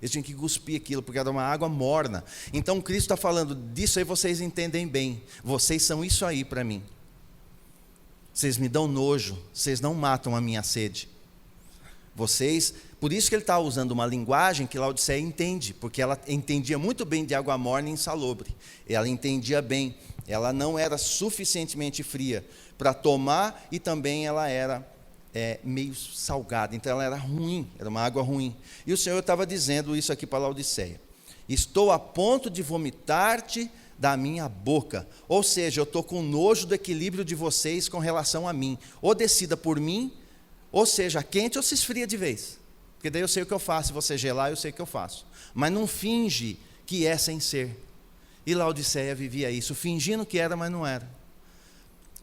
Eles tinham que cuspir aquilo, porque era uma água morna. Então Cristo está falando, disso aí vocês entendem bem. Vocês são isso aí para mim. Vocês me dão nojo, vocês não matam a minha sede. Vocês, por isso que ele está usando uma linguagem que Laodiceia entende, porque ela entendia muito bem de água morna e insalubre. Ela entendia bem, ela não era suficientemente fria para tomar, e também ela era meio salgada, então ela era ruim, era uma água ruim. E o Senhor estava dizendo isso aqui para Laodiceia: estou a ponto de vomitar-te da minha boca. Ou seja, eu estou com nojo do equilíbrio de vocês com relação a mim. Ou decida por mim, ou seja quente, ou se esfria de vez. Porque daí eu sei o que eu faço, se você gelar, eu sei o que eu faço. Mas não finge que é sem ser. E Laodiceia vivia isso, fingindo que era, mas não era.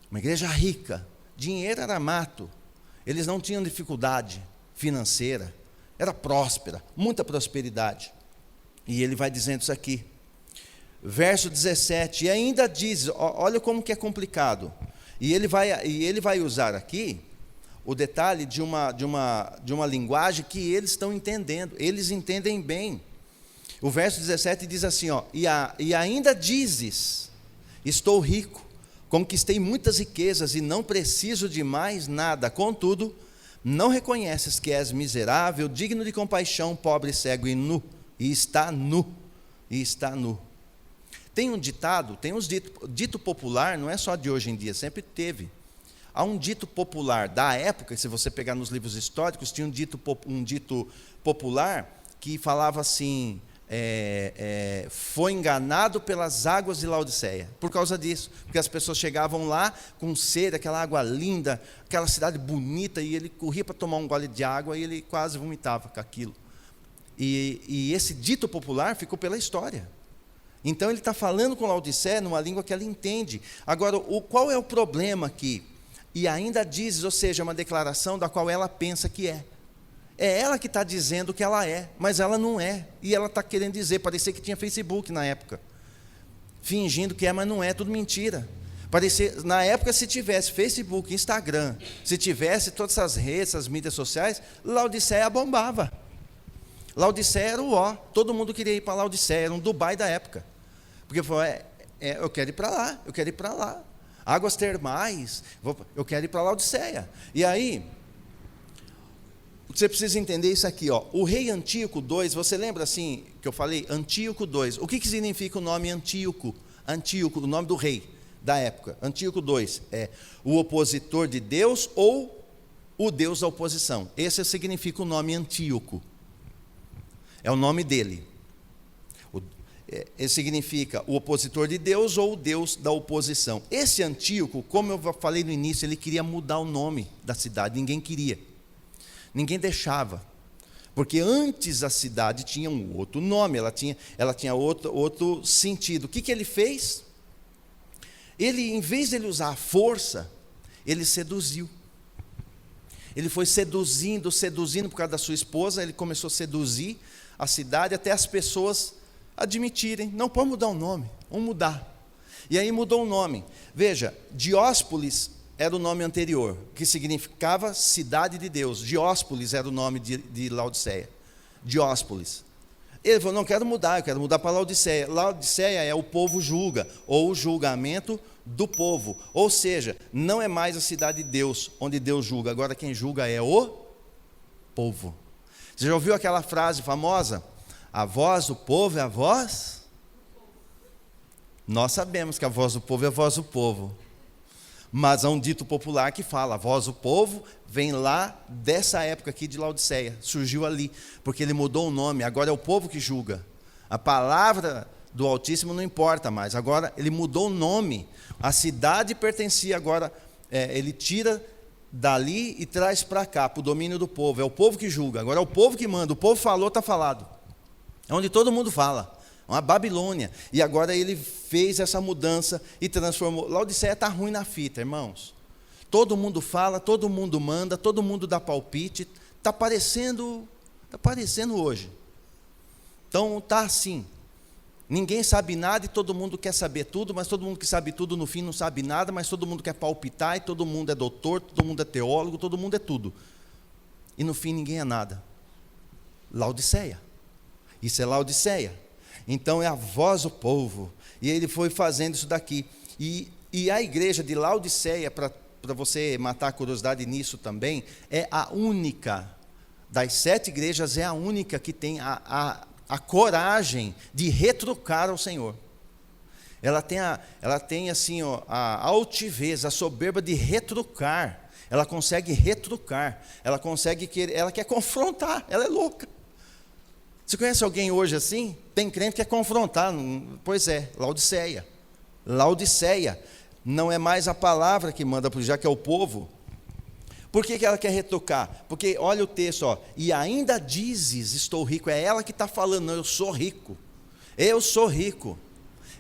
Uma igreja rica, dinheiro era mato. Eles não tinham dificuldade financeira, era próspera, muita prosperidade. E ele vai dizendo isso aqui. Verso 17, e ainda diz, olha como que é complicado. E ele vai usar aqui o detalhe de uma linguagem que eles estão entendendo, eles entendem bem. O verso 17 diz assim, e ainda dizes, estou rico, conquistei muitas riquezas e não preciso de mais nada, contudo, não reconheces que és miserável, digno de compaixão, pobre, cego e nu, e está nu. Tem um ditado, tem uns dito popular, não é só de hoje em dia, sempre teve. Há um dito popular da época, se você pegar nos livros históricos, tinha um dito popular que falava assim, foi enganado pelas águas de Laodiceia, por causa disso, porque as pessoas chegavam lá com sede, aquela água linda, aquela cidade bonita, e ele corria para tomar um gole de água e ele quase vomitava com aquilo. E esse dito popular ficou pela história. Então ele está falando com Laodiceia numa língua que ela entende. Agora, qual é o problema aqui? E ainda dizes, ou seja, uma declaração da qual ela pensa que é. É ela que está dizendo que ela é, mas ela não é. E ela está querendo dizer, parecia que tinha Facebook na época. Fingindo que é, mas não é, tudo mentira. Parecia, na época, se tivesse Facebook, Instagram, se tivesse todas essas redes, essas mídias sociais, Laodiceia bombava. Laodiceia era o todo mundo queria ir para Laodiceia, era um Dubai da época. Porque falou, eu quero ir para lá, eu quero ir para lá. Águas termais, eu quero ir para Laodiceia. E aí, você precisa entender isso aqui, o rei Antíoco II, você lembra assim, que eu falei, Antíoco II, o que significa o nome Antíoco? Antíoco, o nome do rei da época, Antíoco II, é o opositor de Deus ou o Deus da oposição. Esse significa o nome Antíoco, é o nome dele. Ele significa o opositor de Deus ou o Deus da oposição. Esse Antíoco, como eu falei no início, ele queria mudar o nome da cidade, ninguém queria. Ninguém deixava, porque antes a cidade tinha um outro nome, ela tinha outro sentido. O que ele fez? Ele, em vez de ele usar a força, ele seduziu. Ele foi seduzindo por causa da sua esposa, ele começou a seduzir a cidade, até as pessoas admitirem, não pode mudar o nome, vamos mudar. E aí mudou o nome. Veja, Dióspolis era o nome anterior, que significava cidade de Deus. Dióspolis era o nome de Laodiceia. Dióspolis. Ele falou, não, quero mudar, eu quero mudar para Laodiceia. Laodiceia é o povo julga, ou o julgamento do povo. Ou seja, não é mais a cidade de Deus, onde Deus julga. Agora quem julga é o povo. Você já ouviu aquela frase famosa? A voz do povo é a voz? Nós sabemos que a voz do povo é a voz do povo. Mas há um dito popular que fala, a voz do povo vem lá dessa época aqui de Laodiceia, surgiu ali, porque ele mudou o nome, agora é o povo que julga. A palavra do Altíssimo não importa mais, agora ele mudou o nome, a cidade pertencia agora, ele tira dali e traz para cá, para o domínio do povo, é o povo que julga, agora é o povo que manda, o povo falou, está falado. É onde todo mundo fala, uma Babilônia. E agora ele fez essa mudança e transformou. Laodiceia está ruim na fita, irmãos. Todo mundo fala, todo mundo manda, todo mundo dá palpite. Está parecendo hoje. Então está assim. Ninguém sabe nada e todo mundo quer saber tudo, mas todo mundo que sabe tudo no fim não sabe nada, mas todo mundo quer palpitar e todo mundo é doutor, todo mundo é teólogo, todo mundo é tudo. E no fim ninguém é nada. Laodiceia. Isso é Laodiceia. Então é a voz do povo. E ele foi fazendo isso daqui. E a igreja de Laodiceia, para você matar a curiosidade nisso também, é a única, das 7 igrejas, é a única que tem a coragem de retrucar ao Senhor. Ela tem assim, ó, a altivez, a soberba de retrucar. Ela consegue retrucar. Ela quer confrontar. Ela é louca. Você conhece alguém hoje assim? Tem crente que quer confrontar. Pois é, Laodiceia. Laodiceia. Não é mais a palavra que manda, já que é o povo. Por que ela quer retrucar? Porque olha o texto, ó, e ainda dizes, estou rico. É ela que está falando, não, eu sou rico. Eu sou rico.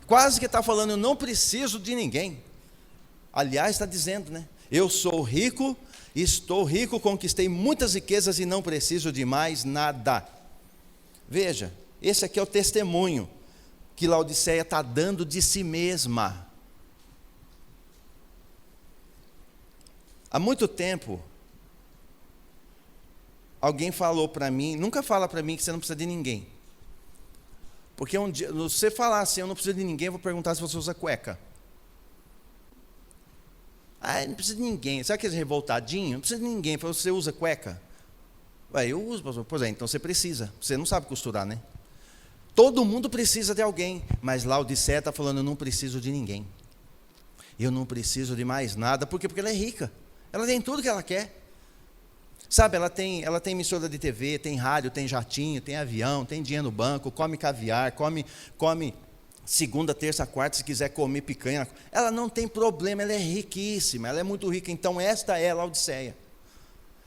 Quase que está falando, eu não preciso de ninguém. Aliás, está dizendo, né? Eu sou rico, estou rico, conquistei muitas riquezas e não preciso de mais nada. Veja, esse aqui é o testemunho que Laodiceia está dando de si mesma. Há muito tempo, alguém falou para mim, nunca fala para mim que você não precisa de ninguém. Porque um dia, se você falar assim, eu não preciso de ninguém, eu vou perguntar se você usa cueca. Ah, não precisa de ninguém. Sabe aquele revoltadinho? Não precisa de ninguém. Você usa cueca? Ué, eu uso, pastor. Pois é, então você precisa. Você não sabe costurar, né? Todo mundo precisa de alguém. Mas Laodiceia está falando, eu não preciso de ninguém. Eu não preciso de mais nada. Por quê? Porque ela é rica. Ela tem tudo que ela quer. Sabe, ela tem emissora de TV, tem rádio, tem jatinho, tem avião, tem dinheiro no banco, come caviar, come segunda, terça, quarta, se quiser comer picanha. Ela não tem problema, ela é riquíssima, ela é muito rica. Então esta é a Laodiceia.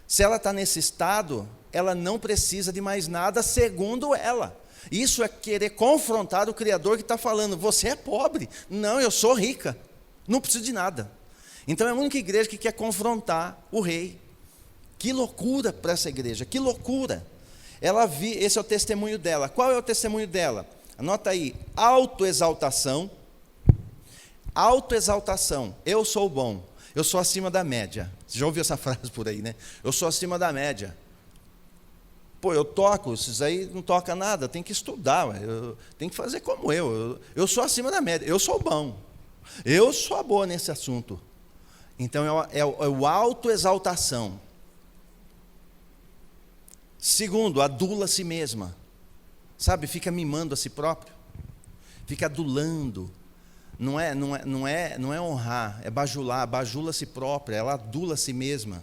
Se ela está nesse estado, ela não precisa de mais nada, segundo ela. Isso é querer confrontar o Criador que está falando, você é pobre. Não, eu sou rica, não preciso de nada. Então é a única igreja que quer confrontar o rei. Que loucura para essa igreja, que loucura. Esse é o testemunho dela. Qual é o testemunho dela? Anota aí, autoexaltação. Autoexaltação, eu sou bom, eu sou acima da média. Você já ouviu essa frase por aí, né? Eu sou acima da média. Pô, eu toco, esses aí não toca nada, tem que estudar, tem que fazer como eu sou acima da média, eu sou bom. Eu sou boa nesse assunto. Então é o autoexaltação. Segundo, adula a si mesma. Sabe, fica mimando a si próprio. Fica adulando. Não é honrar, é bajular, bajula a si própria, ela adula a si mesma.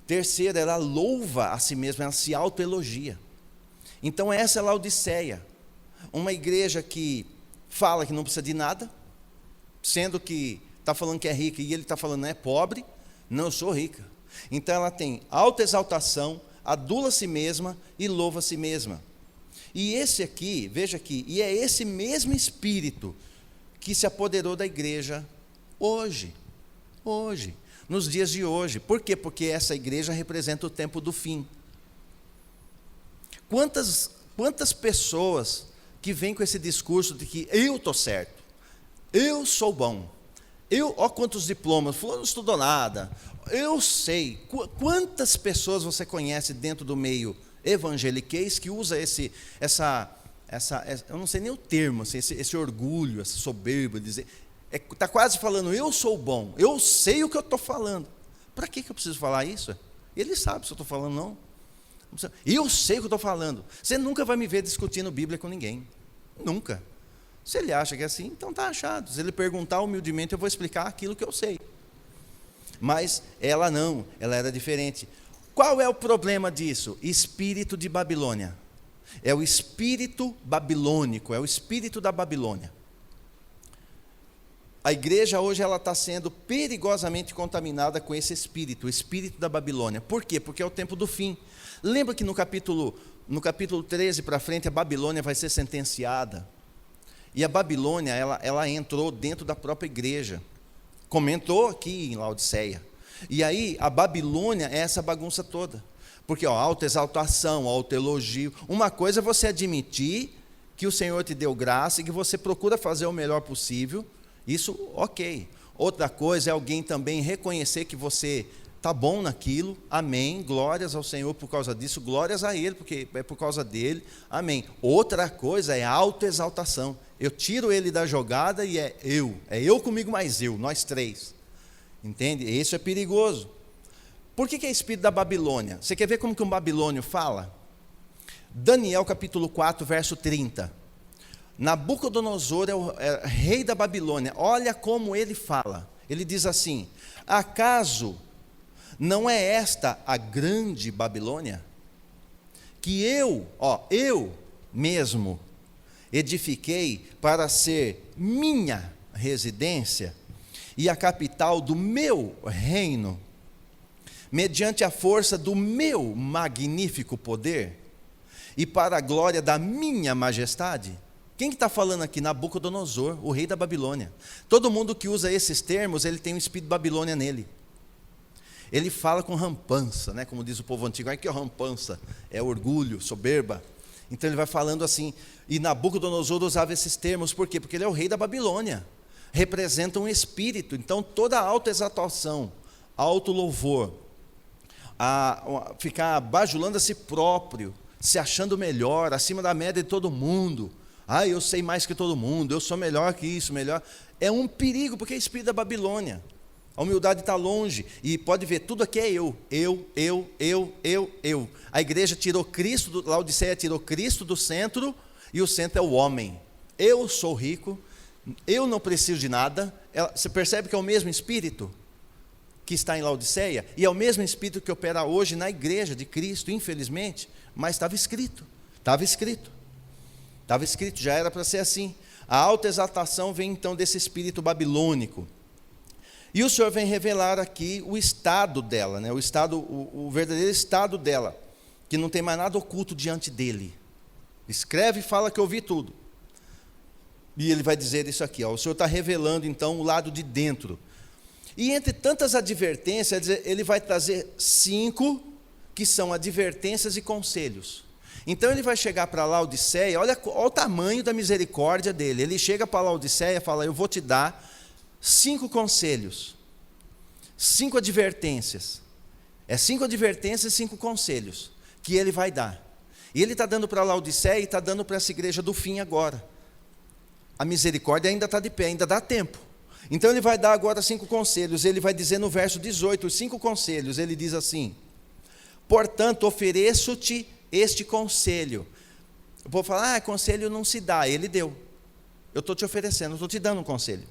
Terceiro, ela louva a si mesma, ela se autoelogia. Então essa é a Laodiceia. Uma igreja que fala que não precisa de nada, sendo que está falando que é rica e ele está falando que é pobre. Não, eu sou rica. Então ela tem autoexaltação, adula a si mesma e louva a si mesma. E esse aqui, veja aqui, e é esse mesmo espírito que se apoderou da igreja hoje, nos dias de hoje. Por quê? Porque essa igreja representa o tempo do fim. Quantas pessoas que vêm com esse discurso de que eu estou certo, eu sou bom, ó quantos diplomas, fulano não estudou nada, eu sei. Quantas pessoas você conhece dentro do meio evangeliquez que usa essa eu não sei nem o termo, assim, esse orgulho, essa soberba, dizer, está quase falando, eu sou bom, eu sei o que eu estou falando. Para que eu preciso falar isso? Ele sabe se eu estou falando, não. Eu sei o que eu estou falando. Você nunca vai me ver discutindo Bíblia com ninguém. Nunca. Se ele acha que é assim, então está achado. Se ele perguntar humildemente, eu vou explicar aquilo que eu sei. Mas ela não, ela era diferente. Qual é o problema disso? Espírito de Babilônia. É o espírito babilônico, é o espírito da Babilônia. A igreja hoje ela está sendo perigosamente contaminada com esse espírito, o espírito da Babilônia. Por quê? Porque é o tempo do fim. Lembra que no capítulo 13 para frente, a Babilônia vai ser sentenciada. E a Babilônia, ela entrou dentro da própria igreja. Comentou aqui em Laodiceia. E aí, a Babilônia é essa bagunça toda. Porque autoexaltação, autoelogio. Uma coisa é você admitir que o Senhor te deu graça e que você procura fazer o melhor possível, isso ok. Outra coisa é alguém também reconhecer que você está bom naquilo, amém, glórias ao Senhor por causa disso, glórias a Ele, porque é por causa dele, amém. Outra coisa é autoexaltação, eu tiro ele da jogada e é eu comigo mais eu, nós três, entende? Isso é perigoso. Por que é espírito da Babilônia? Você quer ver como que um babilônio fala? Daniel capítulo 4, verso 30. Nabucodonosor é rei da Babilônia, olha como ele fala, ele diz assim: acaso não é esta a grande Babilônia, que eu mesmo edifiquei para ser minha residência e a capital do meu reino, mediante a força do meu magnífico poder e para a glória da minha majestade? Quem que está falando aqui? Nabucodonosor, o rei da Babilônia. Todo mundo que usa esses termos, ele tem um espírito de Babilônia nele. Ele fala com rampança, né? Como diz o povo antigo, que é rampança, é orgulho, soberba. Então ele vai falando assim, e Nabucodonosor usava esses termos, por quê? Porque ele é o rei da Babilônia, representa um espírito. Então toda autoexaltação, autolouvor, ficar bajulando a si próprio, se achando melhor, acima da média de todo mundo, eu sei mais que todo mundo, eu sou melhor que isso, melhor, é um perigo, porque é espírito da Babilônia. A humildade está longe, e pode ver, tudo aqui é eu. A igreja tirou Cristo, Laodiceia tirou Cristo do centro, e o centro é o homem. Eu sou rico, eu não preciso de nada. Você percebe que é o mesmo espírito que está em Laodiceia, e é o mesmo espírito que opera hoje na igreja de Cristo, infelizmente, mas estava escrito, já era para ser assim. A autoexaltação vem então desse espírito babilônico. E o Senhor vem revelar aqui o estado dela, né? O verdadeiro estado dela, que não tem mais nada oculto diante dele. Escreve e fala que eu vi tudo. E ele vai dizer isso aqui, o Senhor está revelando então o lado de dentro. E entre tantas advertências, ele vai trazer 5 que são advertências e conselhos. Então ele vai chegar para Laodiceia, olha o tamanho da misericórdia dele. Ele chega para Laodiceia e fala: eu vou te dar 5 conselhos, 5 advertências. É 5 advertências e 5 conselhos que ele vai dar. E ele está dando para Laodiceia e está dando para essa igreja do fim agora. A misericórdia ainda está de pé, ainda dá tempo. Então ele vai dar agora 5 conselhos. Ele vai dizer no verso 18, os 5 conselhos. Ele diz assim: portanto, ofereço-te este conselho. Eu vou falar, conselho não se dá. Ele deu. Eu estou te oferecendo, estou te dando um conselho.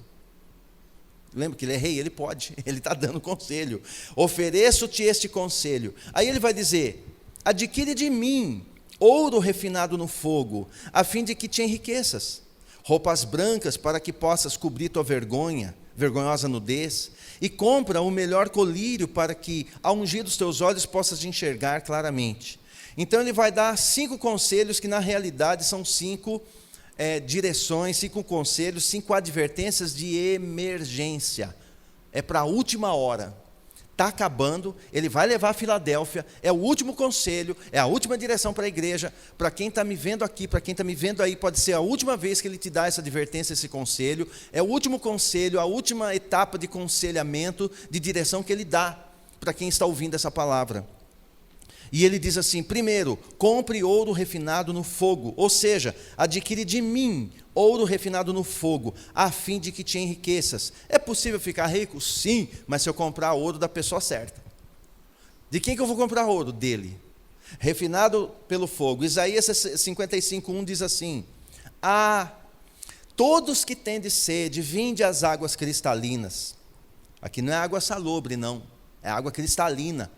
Lembra que ele é rei, ele pode, ele está dando conselho. Ofereço-te este conselho. Aí ele vai dizer: adquire de mim ouro refinado no fogo, a fim de que te enriqueças, roupas brancas para que possas cobrir tua vergonhosa nudez, e compra o melhor colírio para que, ao ungir os teus olhos, possas enxergar claramente. Então ele vai dar 5 conselhos que na realidade são 5 direções, 5 conselhos, 5 advertências de emergência. É para a última hora. Está acabando, ele vai levar a Filadélfia, é o último conselho, é a última direção para a igreja. Para quem está me vendo aqui, para quem está me vendo aí, pode ser a última vez que ele te dá essa advertência, esse conselho. É o último conselho, a última etapa de aconselhamento, de direção que ele dá para quem está ouvindo essa palavra. E ele diz assim: primeiro, compre ouro refinado no fogo, ou seja, adquire de mim ouro refinado no fogo, a fim de que te enriqueças. É possível ficar rico? Sim, mas se eu comprar ouro da pessoa certa. De quem que eu vou comprar ouro? Dele. Refinado pelo fogo. Isaías 55:1 diz assim: todos que têm sede, vinde às águas cristalinas. Aqui não é água salobre, não, é água cristalina.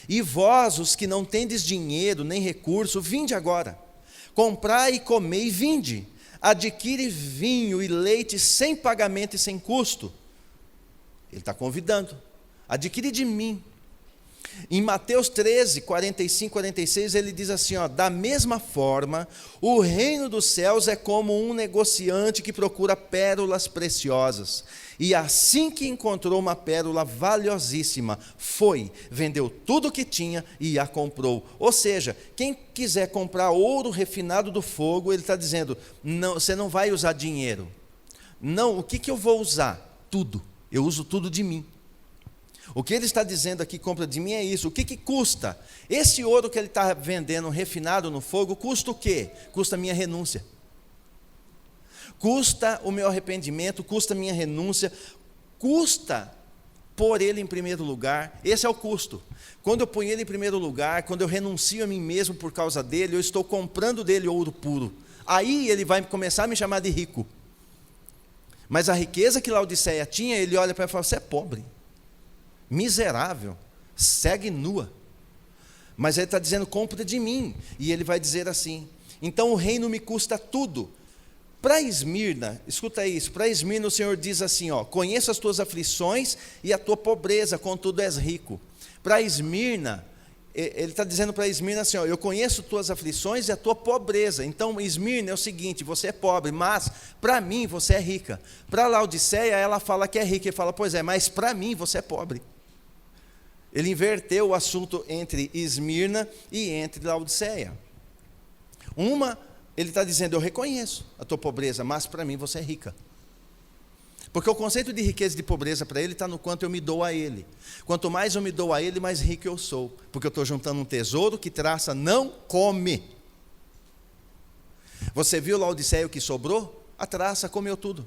E vós, os que não tendes dinheiro nem recurso, vinde agora, comprai e comei e vinde, adquire vinho e leite sem pagamento e sem custo. Ele está convidando: adquire de mim. Em Mateus 13, 45, 46, ele diz assim, ó, da mesma forma, o reino dos céus é como um negociante que procura pérolas preciosas. E assim que encontrou uma pérola valiosíssima, foi, vendeu tudo o que tinha e a comprou. Ou seja, quem quiser comprar ouro refinado do fogo, ele está dizendo, não, você não vai usar dinheiro. Não, o que eu vou usar? Tudo. Eu uso tudo de mim. O que ele está dizendo aqui, compra de mim, é isso. O que custa? Esse ouro que ele está vendendo refinado no fogo, custa o quê? Custa a minha renúncia. Custa o meu arrependimento, custa a minha renúncia, custa pôr ele em primeiro lugar. Esse é o custo. Quando eu ponho ele em primeiro lugar, quando eu renuncio a mim mesmo por causa dele, eu estou comprando dele ouro puro. Aí ele vai começar a me chamar de rico. Mas a riqueza que Laodiceia tinha, ele olha para ela e fala, você é pobre, miserável, segue nua. Mas ele está dizendo, compra de mim. E ele vai dizer assim, então o reino me custa tudo. Para Esmirna, escuta isso, para Esmirna o Senhor diz assim, ó, conheço as tuas aflições e a tua pobreza, contudo és rico. Para Esmirna, ele está dizendo para Esmirna assim, ó, eu conheço tuas aflições e a tua pobreza. Então Esmirna é o seguinte, você é pobre, mas para mim você é rica. Para Laodiceia ela fala que é rica, ele fala, pois é, mas para mim você é pobre. Ele inverteu o assunto entre Esmirna e entre Laodiceia. Ele está dizendo, eu reconheço a tua pobreza, mas para mim você é rica. Porque o conceito de riqueza e de pobreza para ele está no quanto eu me dou a ele. Quanto mais eu me dou a ele, mais rico eu sou. Porque eu estou juntando um tesouro que traça não come. Você viu Laodiceia o que sobrou? A traça comeu tudo.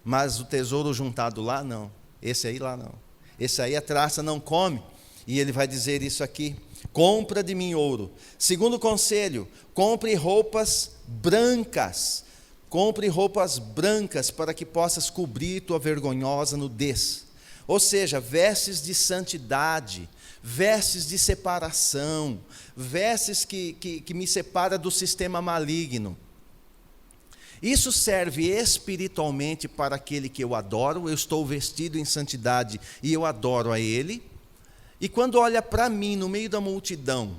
Mas o tesouro juntado lá, não. Esse aí lá não. Esse aí a traça não come. E ele vai dizer isso aqui. Compra de mim ouro. Segundo conselho, compre roupas brancas. Compre roupas brancas para que possas cobrir tua vergonhosa nudez. Ou seja, vestes de santidade, vestes de separação, vestes que me separa do sistema maligno. Isso serve espiritualmente para aquele que eu adoro, eu estou vestido em santidade e eu adoro a ele. E quando olha para mim no meio da multidão,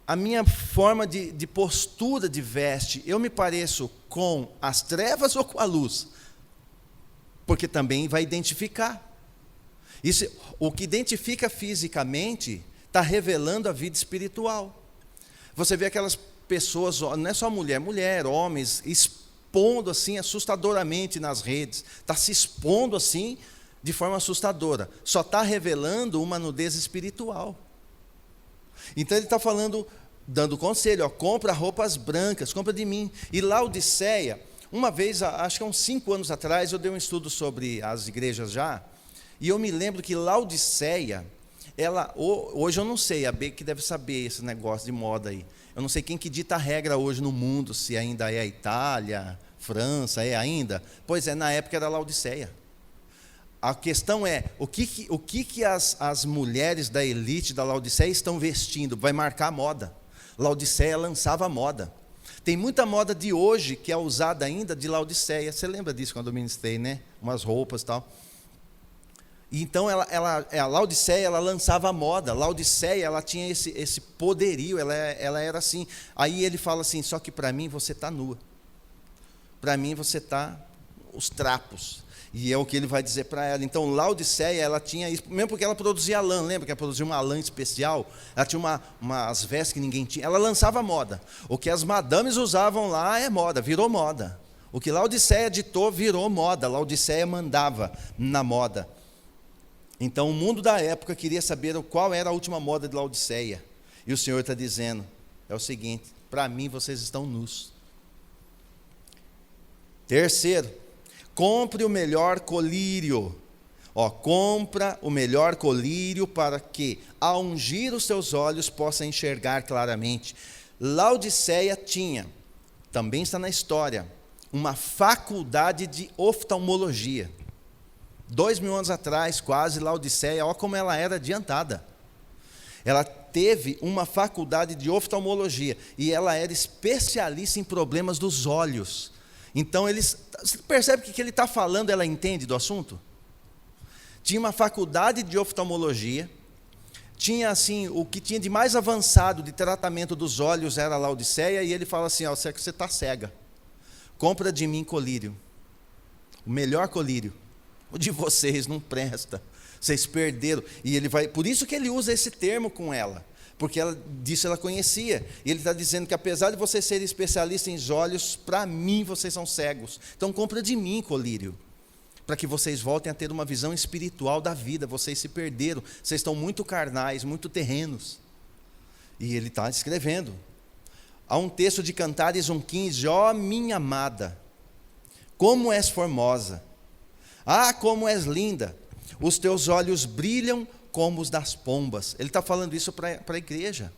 a minha forma de postura de veste, eu me pareço com as trevas ou com a luz? Porque também vai identificar. Isso, o que identifica fisicamente está revelando a vida espiritual. Você vê aquelas pessoas, não é só mulher, homens, expondo assim assustadoramente nas redes, está se expondo assim de forma assustadora, só está revelando uma nudez espiritual. Então ele está falando, dando conselho, ó, compra roupas brancas, compra de mim. E Laodiceia, uma vez, acho que há uns 5 anos atrás, eu dei um estudo sobre as igrejas já, e eu me lembro que Laodiceia, hoje eu não sei, a B que deve saber esse negócio de moda aí, eu não sei quem que dita a regra hoje no mundo, se ainda é a Itália, França, é ainda? Pois é, na época era Laodiceia. A questão é, o que as mulheres da elite da Laodiceia estão vestindo? Vai marcar a moda. Laodiceia lançava moda. Tem muita moda de hoje que é usada ainda de Laodiceia. Você lembra disso quando eu ministrei, né? Umas roupas e tal. Então, a Laodiceia, ela lançava moda. Laodiceia, ela tinha esse poderio, ela era assim. Aí ele fala assim, só que para mim você está nua. Para mim você está os trapos. E é o que ele vai dizer para ela. Então, Laodiceia, ela tinha isso, mesmo porque ela produzia lã, lembra que ela produzia uma lã especial? Ela tinha umas vestes que ninguém tinha. Ela lançava moda. O que as madames usavam lá é moda, virou moda. O que Laodiceia ditou virou moda. Laodiceia mandava na moda. Então, o mundo da época queria saber qual era a última moda de Laodiceia. E o Senhor está dizendo, é o seguinte, para mim vocês estão nus. Terceiro, compre o melhor colírio. Compra o melhor colírio para que, ao ungir os seus olhos, possa enxergar claramente. Laodiceia tinha, também está na história, uma faculdade de oftalmologia. 2000 anos atrás, quase, Laodiceia, olha como ela era adiantada. Ela teve uma faculdade de oftalmologia e ela era especialista em problemas dos olhos. Então, você percebe que o que ele está falando, ela entende do assunto? Tinha uma faculdade de oftalmologia, tinha assim, o que tinha de mais avançado de tratamento dos olhos era a Laodiceia, e ele fala assim, ó, você está cega, compra de mim colírio, o melhor colírio, o de vocês não presta, vocês perderam. E ele vai, por isso que ele usa esse termo com ela, porque disso ela conhecia, e ele está dizendo que apesar de vocês serem especialistas em olhos, para mim vocês são cegos, então compra de mim colírio, para que vocês voltem a ter uma visão espiritual da vida. Vocês se perderam, vocês estão muito carnais, muito terrenos. E ele está escrevendo. Há um texto de Cantares 1,15, ó minha amada, como és formosa, ah, como és linda, os teus olhos brilham como os das pombas. Ele está falando isso para a igreja,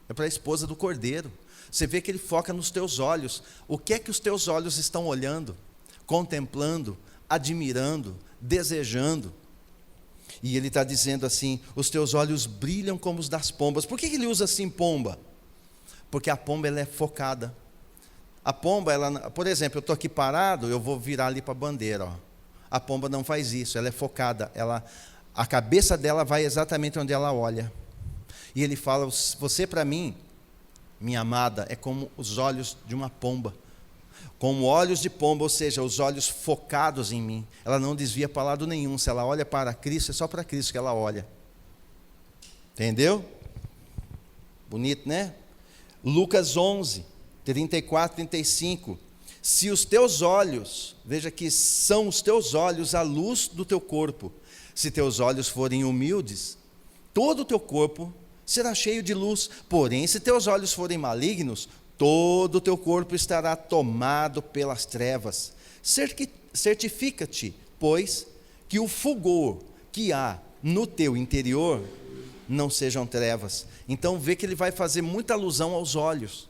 é para a esposa do Cordeiro. Você vê que ele foca nos teus olhos. O que é que os teus olhos estão olhando, contemplando, admirando, desejando? E ele está dizendo assim, os teus olhos brilham como os das pombas. Por que ele usa assim pomba? Porque a pomba ela é focada. A pomba, ela, por exemplo, eu estou aqui parado, eu vou virar ali para a bandeira, ó. A pomba não faz isso, ela é focada, a cabeça dela vai exatamente onde ela olha. E ele fala, você para mim, minha amada, é como os olhos de uma pomba, como olhos de pomba, ou seja, os olhos focados em mim. Ela não desvia para lado nenhum. Se ela olha para Cristo, é só para Cristo que ela olha. Entendeu? Bonito, né? Lucas 11, 34, 35. Se os teus olhos, veja que são os teus olhos a luz do teu corpo. Se teus olhos forem humildes, todo o teu corpo será cheio de luz. Porém, se teus olhos forem malignos, todo o teu corpo estará tomado pelas trevas. Certifica-te, pois, que o fulgor que há no teu interior não sejam trevas. Então vê que ele vai fazer muita alusão aos olhos.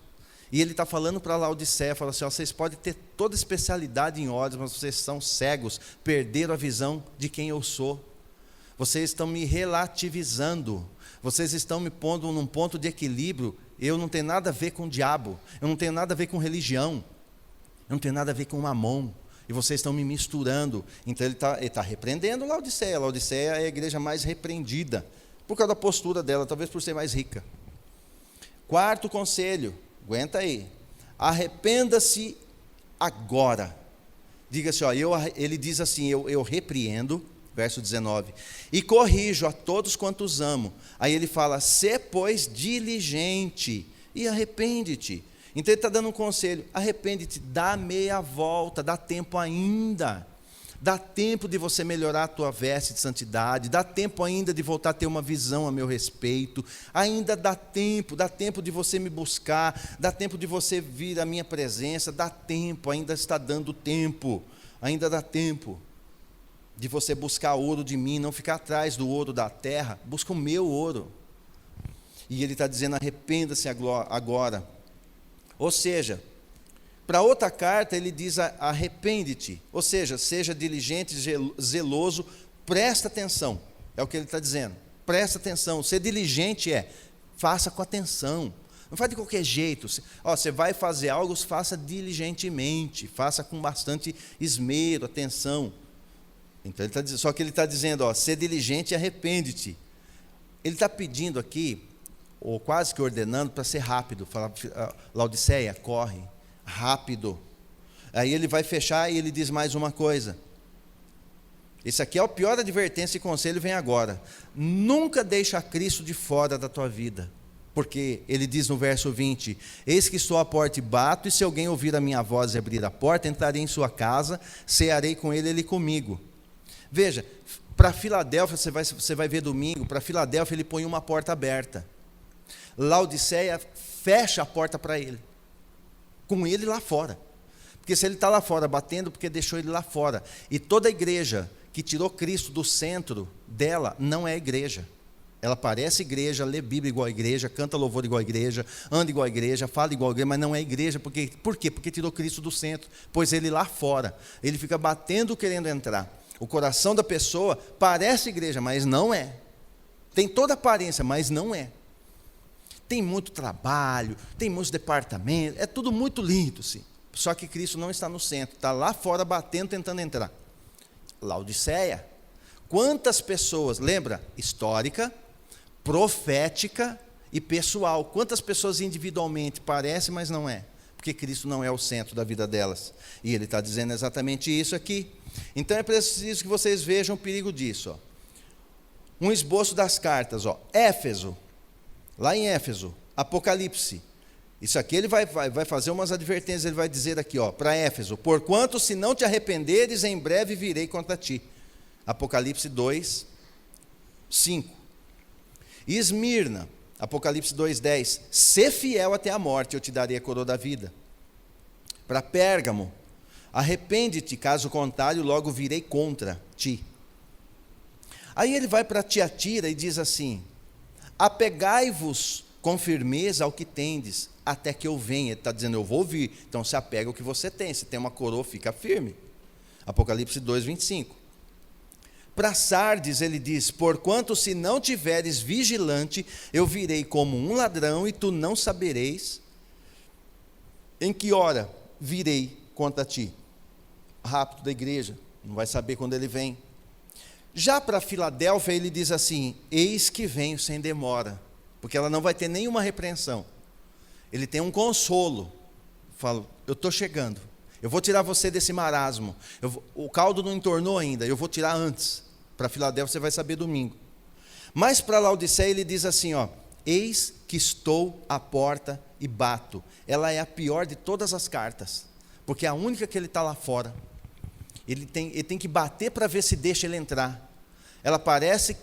E ele está falando para Laodiceia, fala assim, ó, vocês podem ter toda especialidade em olhos, mas vocês são cegos, perderam a visão de quem eu sou. Vocês estão me relativizando, vocês estão me pondo num ponto de equilíbrio. Eu não tenho nada a ver com o diabo, eu não tenho nada a ver com religião, eu não tenho nada a ver com mamon, e vocês estão me misturando. Então ele está repreendendo Laodiceia. Laodiceia é a igreja mais repreendida, por causa da postura dela, talvez por ser mais rica. Quarto conselho, aguenta aí, arrependa-se agora. Diga-se, ó, ele diz assim, eu repreendo, verso 19, e corrijo a todos quantos amo. Aí ele fala, sê pois diligente e arrepende-te. Então ele está dando um conselho, arrepende-te, dá meia volta, dá tempo ainda. Dá tempo de você melhorar a tua veste de santidade, dá tempo ainda de voltar a ter uma visão a meu respeito, ainda dá tempo de você me buscar, dá tempo de você vir à minha presença, dá tempo, ainda está dando tempo, ainda dá tempo de você buscar ouro de mim, não ficar atrás do ouro da terra, busca o meu ouro. E ele está dizendo, arrependa-se agora. Ou seja, para outra carta ele diz, arrepende-te, ou seja, seja diligente, zeloso, presta atenção, é o que ele está dizendo, presta atenção. Ser diligente faça com atenção, não faz de qualquer jeito. Você vai fazer algo, faça diligentemente, faça com bastante esmero, atenção. Então ele está dizendo, só que ele está dizendo, ser diligente e arrepende-te. Ele está pedindo aqui, ou quase que ordenando, para ser rápido. Fala, Laodiceia, corre, rápido. Aí ele vai fechar e ele diz mais uma coisa. Esse aqui é a pior advertência e conselho, vem agora. Nunca deixa Cristo de fora da tua vida. Porque ele diz no verso 20, eis que estou à porta e bato, e se alguém ouvir a minha voz e abrir a porta, entrarei em sua casa, cearei com ele, ele comigo. Veja, para Filadélfia, você vai ver domingo, para Filadélfia ele põe uma porta aberta. Laodiceia fecha a porta para ele, com ele lá fora. Porque se ele está lá fora batendo, porque deixou ele lá fora. E toda igreja que tirou Cristo do centro dela, não é igreja. Ela parece igreja, lê Bíblia igual a igreja, canta louvor igual a igreja, anda igual a igreja, fala igual a igreja, mas não é igreja. Por quê? Porque tirou Cristo do centro, pôs ele lá fora. Ele fica batendo querendo entrar. O coração da pessoa parece igreja, mas não é. Tem toda a aparência, mas não é. Tem muito trabalho, tem muitos departamentos, é tudo muito lindo, sim. Só que Cristo não está no centro, está lá fora batendo, tentando entrar. Laodiceia. Quantas pessoas, lembra? Histórica, profética e pessoal. Quantas pessoas individualmente parecem, mas não é? Porque Cristo não é o centro da vida delas. E ele está dizendo exatamente isso aqui. Então é preciso que vocês vejam o perigo disso. Um esboço das cartas. Éfeso, lá em Éfeso, Apocalipse. Isso aqui ele vai fazer umas advertências, ele vai dizer aqui, para Éfeso: porquanto se não te arrependeres, em breve virei contra ti. Apocalipse 2, 5. Esmirna, Apocalipse 2:10, sê fiel até a morte, eu te darei a coroa da vida. Para Pérgamo, arrepende-te, caso contrário, logo virei contra ti. Aí ele vai para Tiatira e diz assim: apegai-vos com firmeza ao que tendes, até que eu venha. Ele está dizendo, eu vou vir, então se apega ao que você tem. Se tem uma coroa, fica firme. Apocalipse 2:25. Para Sardes ele diz: porquanto se não tiveres vigilante, eu virei como um ladrão, e tu não sabereis em que hora virei contra ti. Rápido da igreja, não vai saber quando ele vem. Já para Filadélfia ele diz assim: eis que venho sem demora, porque ela não vai ter nenhuma repreensão. Ele tem um consolo. Fala, eu estou chegando, eu vou tirar você desse marasmo, o caldo não entornou ainda, eu vou tirar antes. Para Filadélfia você vai saber domingo. Mas para Laodiceia ele diz assim: eis que estou à porta e bato. Ela é a pior de todas as cartas, porque é a única que ele está lá fora. Ele tem que bater para ver se deixa ele entrar. Ela parece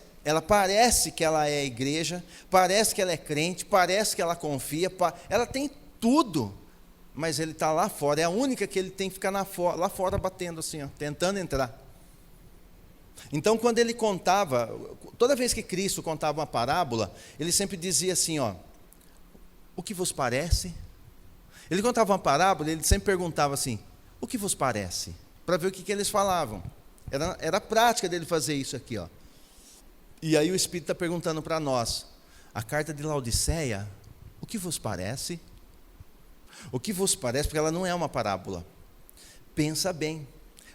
que ela é a igreja, parece que ela é crente, parece que ela confia, ela tem tudo, mas ele está lá fora. É a única que ele tem que ficar lá fora batendo assim, tentando entrar. Então, quando ele contava, toda vez que Cristo contava uma parábola, ele sempre dizia assim: o que vos parece? Ele contava uma parábola, ele sempre perguntava assim: o que vos parece? Para ver o que eles falavam. Era a prática dele fazer isso aqui. E aí o Espírito está perguntando para nós: a carta de Laodiceia, o que vos parece? O que vos parece? Porque ela não é uma parábola. Pensa bem,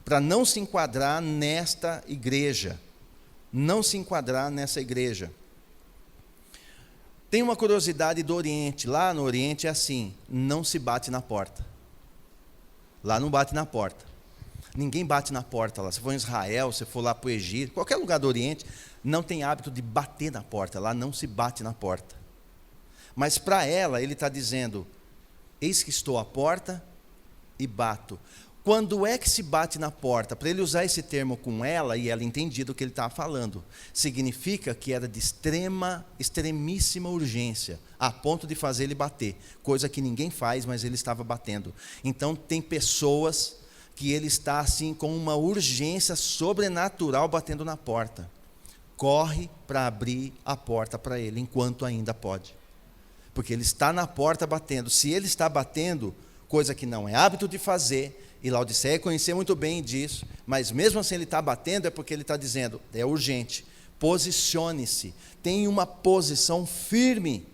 para não se enquadrar nesta igreja. Não se enquadrar nessa igreja. Tem uma curiosidade do Oriente. Lá no Oriente é assim: não se bate na porta. Lá não bate na porta. Ninguém bate na porta lá. Se for em Israel, se for lá para o Egito, qualquer lugar do Oriente, não tem hábito de bater na porta. Lá não se bate na porta. Mas para ela, ele está dizendo: eis que estou à porta e bato. Quando é que se bate na porta? Para ele usar esse termo com ela, e ela entendia do que ele estava falando, significa que era de extremíssima urgência, a ponto de fazer ele bater, coisa que ninguém faz, mas ele estava batendo. Então tem pessoas que ele está assim com uma urgência sobrenatural batendo na porta. Corre para abrir a porta para ele, enquanto ainda pode. Porque ele está na porta batendo. Se ele está batendo, coisa que não é hábito de fazer, e Laodiceia conhecia muito bem disso, mas mesmo assim ele está batendo, é porque ele está dizendo: é urgente, posicione-se, tenha uma posição firme.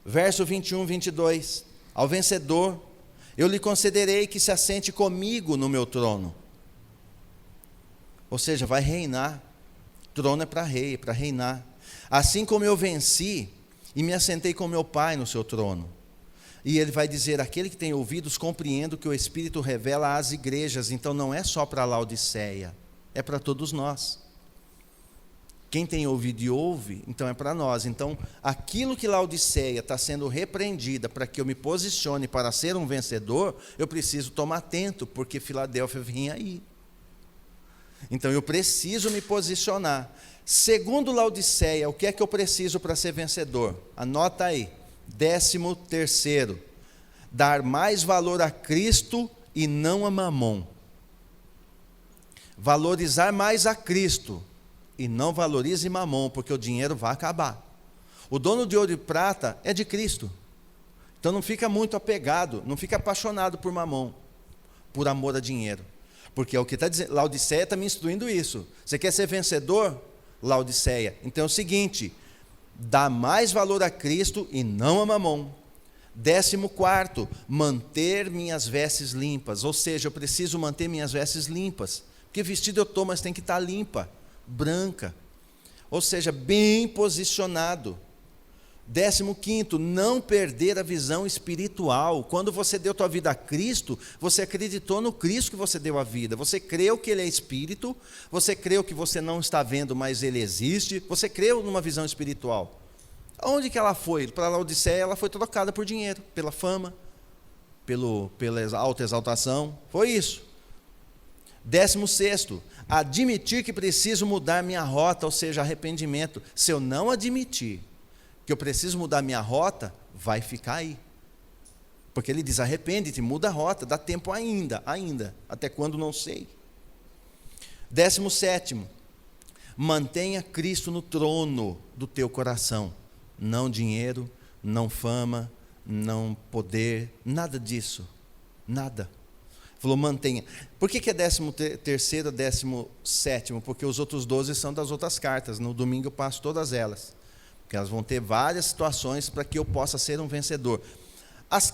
Verso 21, 22, ao vencedor, eu lhe concederei que se assente comigo no meu trono. Ou seja, vai reinar. Trono é para rei, é para reinar. Assim como eu venci e me assentei com meu Pai no seu trono. E ele vai dizer: aquele que tem ouvidos, compreenda o que o Espírito revela às igrejas. Então não é só para Laodiceia, é para todos nós. Quem tem ouvido e ouve, então é para nós. Então, aquilo que Laodiceia está sendo repreendida para que eu me posicione para ser um vencedor, eu preciso tomar atento, porque Filadélfia vinha aí. Então eu preciso me posicionar. Segundo Laodiceia, o que é que eu preciso para ser vencedor? Anota aí. 13º, dar mais valor a Cristo e não a Mamon. Valorizar mais a Cristo e não valorize Mamon, porque o dinheiro vai acabar. O dono de ouro e prata é de Cristo. Então não fica muito apegado, não fica apaixonado por Mamon, por amor a dinheiro. Porque é o que está dizendo, Laodiceia está me instruindo isso. Você quer ser vencedor? Laodiceia. Então é o seguinte: dá mais valor a Cristo e não a Mamon. 14º, manter minhas vestes limpas. Ou seja, eu preciso manter minhas vestes limpas. Porque vestido eu estou, mas tem que estar limpa, branca. ou seja, bem posicionado. 15º, não perder a visão espiritual. Quando você deu tua vida a Cristo, você acreditou no Cristo que você deu a vida. Você creu que Ele é Espírito, você creu que você não está vendo, mas Ele existe. Você creu numa visão espiritual. Aonde que ela foi? Para a Laodiceia, ela foi trocada por dinheiro, pela fama, pela alta exaltação. Foi isso. 16º, admitir que preciso mudar minha rota, ou seja, arrependimento. Se eu não admitir que eu preciso mudar minha rota, vai ficar aí. Porque ele diz, arrepende-te, muda a rota, dá tempo ainda, até quando não sei. 17º, mantenha Cristo no trono do teu coração. Não dinheiro, não fama, não poder, nada disso, nada. Falou, mantenha. Por que é 13º, 17º? Porque os outros 12 são das outras cartas, no domingo eu passo todas elas. Porque elas vão ter várias situações para que eu possa ser um vencedor. As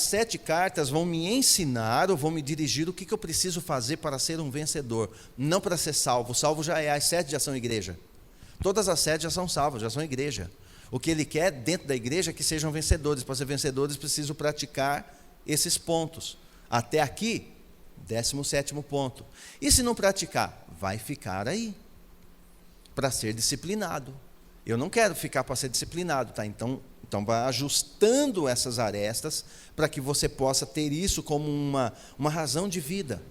7 cartas vão me ensinar, ou vão me dirigir o que eu preciso fazer para ser um vencedor. Não para ser salvo. Salvo já é, as 7 já são igreja. Todas as 7 já são salvas, já são igreja. O que ele quer dentro da igreja é que sejam vencedores. Para ser vencedores, preciso praticar esses pontos. Até aqui, 17º ponto. E se não praticar? Vai ficar aí. Para ser disciplinado. Eu não quero ficar para ser disciplinado, tá? Então vai ajustando essas arestas para que você possa ter isso como uma razão de vida.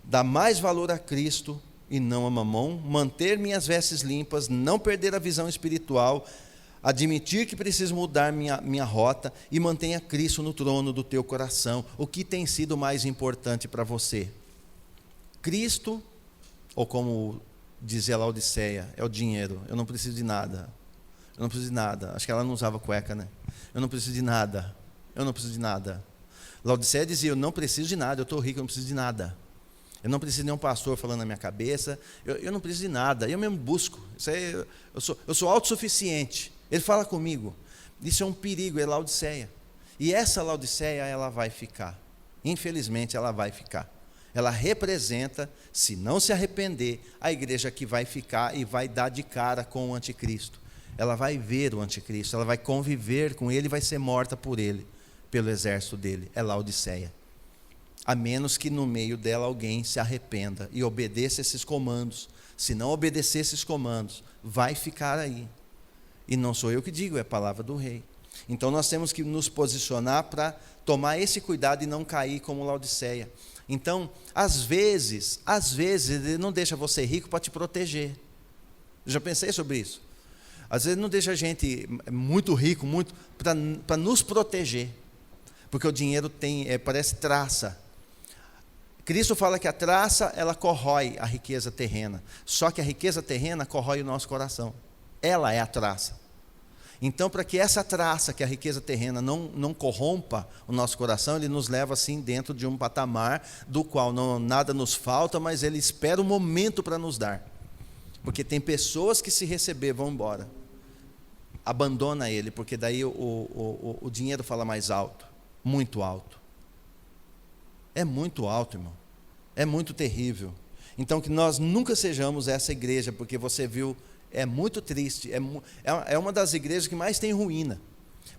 Dar mais valor a Cristo e não a mamão, manter minhas vestes limpas, não perder a visão espiritual, admitir que preciso mudar minha rota e mantenha Cristo no trono do teu coração. O que tem sido mais importante para você? Cristo, ou como dizia a Laodiceia, é o dinheiro. Eu não preciso de nada. Eu não preciso de nada. Acho que ela não usava cueca, né? Eu não preciso de nada. Eu não preciso de nada. Laodiceia dizia, eu não preciso de nada, eu estou rico, eu não preciso de nada. Eu não preciso de nenhum pastor falando na minha cabeça, eu não preciso de nada, eu mesmo busco. Isso aí, eu sou autossuficiente. Ele fala comigo. Isso é um perigo, é Laodiceia. E essa Laodiceia, ela vai ficar. Infelizmente, ela vai ficar. Ela representa, se não se arrepender, a igreja que vai ficar e vai dar de cara com o anticristo. Ela vai ver o anticristo, ela vai conviver com ele e vai ser morta por ele, pelo exército dele. É Laodiceia. A menos que no meio dela alguém se arrependa e obedeça esses comandos. Se não obedecer esses comandos, vai ficar aí. E não sou eu que digo, é a palavra do rei. Então nós temos que nos posicionar para tomar esse cuidado e não cair como Laodiceia. Então, às vezes, ele não deixa você rico para te proteger. Eu já pensei sobre isso. Às vezes não deixa a gente muito rico, muito para nos proteger. Porque o dinheiro parece traça. Cristo fala que a traça, ela corrói a riqueza terrena. Só que a riqueza terrena corrói o nosso coração. Ela é a traça. Então, para que essa traça, que é a riqueza terrena, não corrompa o nosso coração, ele nos leva assim dentro de um patamar do qual nada nos falta, mas ele espera um momento para nos dar. Porque tem pessoas que se receber vão embora. Abandona ele, porque daí o dinheiro fala mais alto. Muito alto. É muito alto, irmão. É muito terrível. Então, que nós nunca sejamos essa igreja, porque você viu... É muito triste, é uma das igrejas que mais tem ruína.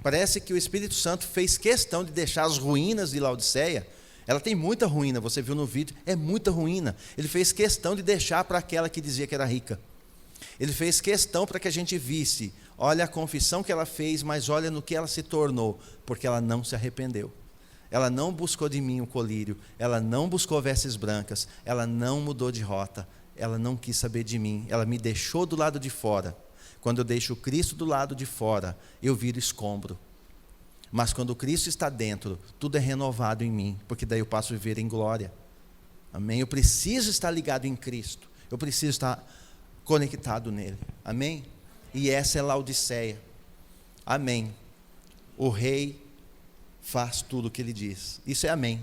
Parece que o Espírito Santo fez questão de deixar as ruínas de Laodiceia. Ela tem muita ruína, você viu no vídeo, é muita ruína. Ele fez questão de deixar para aquela que dizia que era rica. Ele fez questão para que a gente visse, olha a confissão que ela fez, mas olha no que ela se tornou, porque ela não se arrependeu. Ela não buscou de mim o colírio, ela não buscou vestes brancas, ela não mudou de rota. Ela não quis saber de mim, ela me deixou do lado de fora. Quando eu deixo o Cristo do lado de fora, eu viro escombro. Mas quando o Cristo está dentro, tudo é renovado em mim, porque daí eu passo a viver em glória. Amém? Eu preciso estar ligado em Cristo, eu preciso estar conectado nele. Amém? E essa é Laodiceia. Amém. O rei faz tudo o que ele diz. Isso é amém.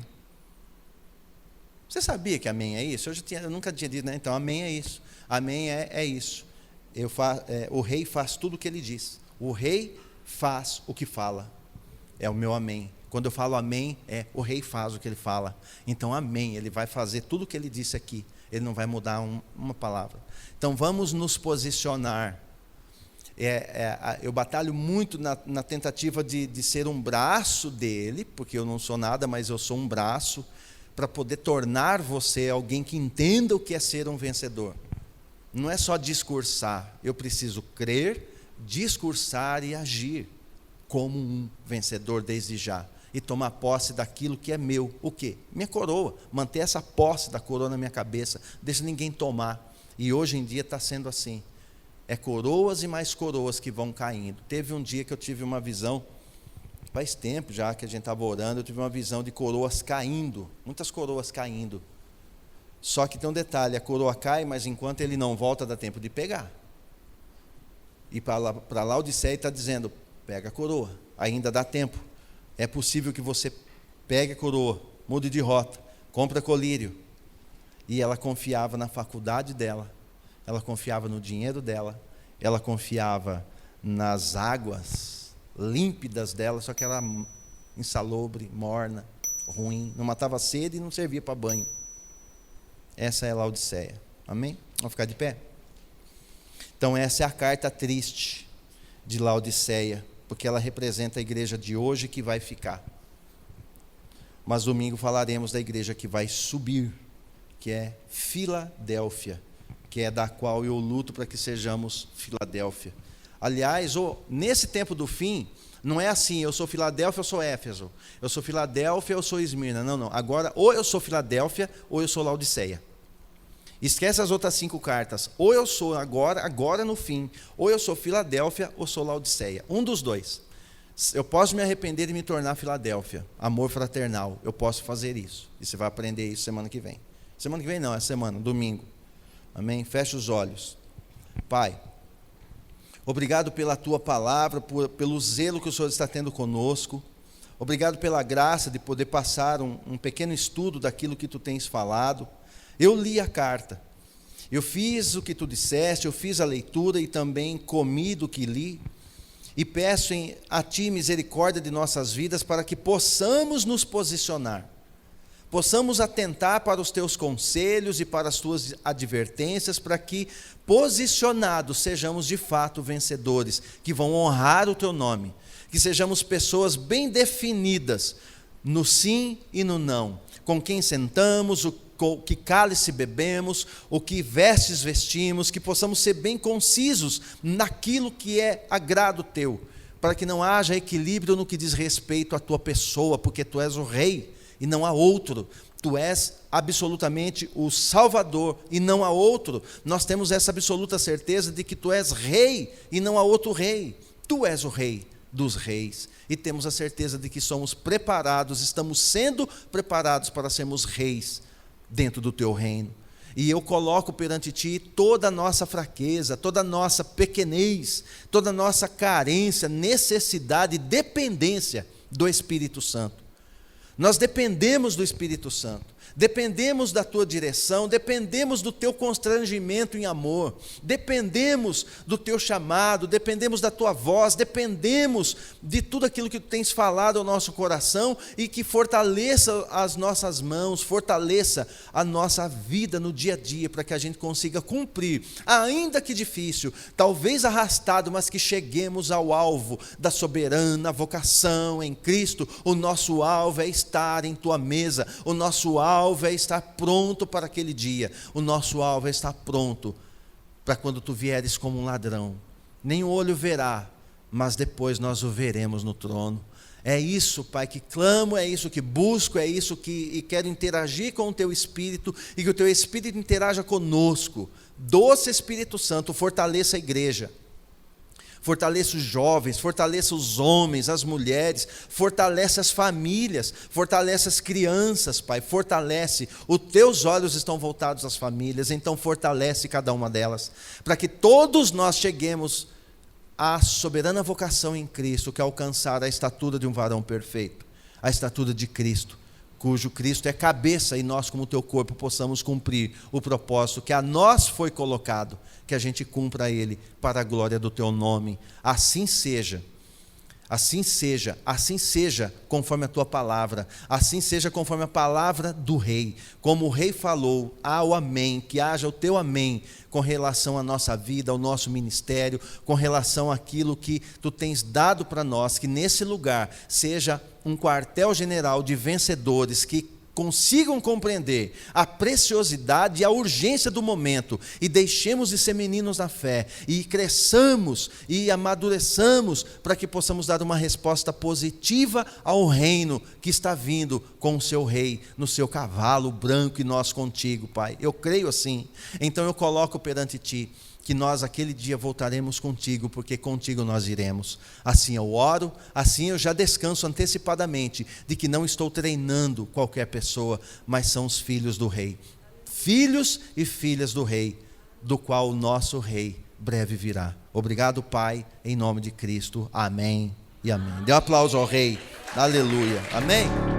Você sabia que amém é isso? Eu nunca tinha dito, né? Então, amém é isso. Amém é isso. O rei faz tudo o que ele diz. O rei faz o que fala. É o meu amém. Quando eu falo amém, o rei faz o que ele fala. Então, amém. Ele vai fazer tudo o que ele disse aqui. Ele não vai mudar uma palavra. Então vamos nos posicionar. Eu batalho muito na tentativa de ser um braço dele, porque eu não sou nada, mas eu sou um braço, para poder tornar você alguém que entenda o que é ser um vencedor. Não é só discursar, eu preciso crer, discursar e agir como um vencedor desde já. E tomar posse daquilo que é meu. O quê? Minha coroa. Manter essa posse da coroa na minha cabeça. Deixa ninguém tomar. E hoje em dia está sendo assim. É coroas e mais coroas que vão caindo. Teve um dia que eu tive uma visão, faz tempo já que a gente estava orando, eu tive uma visão de coroas caindo. Muitas coroas caindo. Só que tem um detalhe, a coroa cai, mas enquanto ele não volta, dá tempo de pegar. E para Laodiceia está dizendo, pega a coroa, ainda dá tempo. É possível que você pegue a coroa, mude de rota, compre colírio. E ela confiava na faculdade dela, ela confiava no dinheiro dela, ela confiava nas águas límpidas dela, só que ela era insalubre, morna, ruim, não matava sede e não servia para banho. Essa é a Laodiceia. Amém? Vamos ficar de pé? Então essa é a carta triste de Laodiceia, porque ela representa a igreja de hoje que vai ficar. Mas domingo falaremos da igreja que vai subir, que é Filadélfia, que é da qual eu luto para que sejamos Filadélfia. Aliás, nesse tempo do fim, não é assim, eu sou Filadélfia, eu sou Éfeso. Eu sou Filadélfia, eu sou Esmirna. Não. Agora, ou eu sou Filadélfia, ou eu sou Laodiceia. Esquece as outras 5 cartas. Ou eu sou agora no fim, ou eu sou Filadélfia, ou sou Laodiceia. Um dos dois. Eu posso me arrepender de me tornar Filadélfia. Amor fraternal. Eu posso fazer isso. E você vai aprender isso semana que vem. Semana que vem não, é semana, domingo. Amém? Feche os olhos. Pai, obrigado pela tua palavra, pelo zelo que o Senhor está tendo conosco. Obrigado pela graça de poder passar um pequeno estudo daquilo que tu tens falado. Eu li a carta, eu fiz o que tu disseste, eu fiz a leitura e também comi do que li, e peço a ti misericórdia de nossas vidas para que possamos nos posicionar, possamos atentar para os teus conselhos e para as tuas advertências, para que posicionados sejamos de fato vencedores, que vão honrar o teu nome, que sejamos pessoas bem definidas no sim e no não, com quem sentamos, o que cálice bebemos, o que vestes vestimos, que possamos ser bem concisos naquilo que é agrado teu, para que não haja equilíbrio no que diz respeito à tua pessoa, porque tu és o rei e não há outro, tu és absolutamente o Salvador e não há outro. Nós temos essa absoluta certeza de que tu és rei e não há outro rei, tu és o rei dos reis, e temos a certeza de que somos preparados, estamos sendo preparados para sermos reis dentro do teu reino. E eu coloco perante ti toda a nossa fraqueza, toda a nossa pequenez, toda a nossa carência, necessidade e dependência do Espírito Santo. Nós dependemos do Espírito Santo, dependemos da tua direção, dependemos do teu constrangimento em amor, dependemos do teu chamado, dependemos da tua voz, dependemos de tudo aquilo que tu tens falado ao nosso coração e que fortaleça as nossas mãos, fortaleça a nossa vida no dia a dia, para que a gente consiga cumprir, ainda que difícil, talvez arrastado, mas que cheguemos ao alvo da soberana vocação em Cristo. O nosso alvo é estar em tua mesa, o nosso alvo é estar pronto para aquele dia, o nosso alvo é estar pronto para quando tu vieres como um ladrão, nem o olho verá, mas depois nós o veremos no trono. É isso, Pai, que clamo, é isso que busco, é isso que quero interagir com o teu Espírito, e que o teu Espírito interaja conosco. Doce Espírito Santo, fortaleça a igreja, fortaleça os jovens, fortaleça os homens, as mulheres, fortalece as famílias, fortalece as crianças, Pai, fortalece. Os teus olhos estão voltados às famílias, então fortalece cada uma delas, para que todos nós cheguemos à soberana vocação em Cristo, que é alcançar a estatura de um varão perfeito, a estatura de Cristo, cujo Cristo é cabeça, e nós como teu corpo possamos cumprir o propósito que a nós foi colocado, que a gente cumpra ele para a glória do teu nome. Assim seja. Assim seja conforme a tua palavra, assim seja conforme a palavra do rei. Como o rei falou, o amém, que haja o teu amém com relação à nossa vida, ao nosso ministério, com relação àquilo que tu tens dado para nós, que nesse lugar seja um quartel-general de vencedores que consigam compreender a preciosidade e a urgência do momento e deixemos de ser meninos na fé e cresçamos e amadureçamos para que possamos dar uma resposta positiva ao reino que está vindo com o seu rei no seu cavalo branco e nós contigo, Pai. Eu creio assim. Então eu coloco perante ti que nós aquele dia voltaremos contigo, porque contigo nós iremos. Assim eu oro, assim eu já descanso antecipadamente, de que não estou treinando qualquer pessoa, mas são os filhos do rei. Filhos e filhas do rei, do qual o nosso rei breve virá. Obrigado, Pai, em nome de Cristo. Amém e amém. Dê um aplauso ao rei. Aleluia. Amém.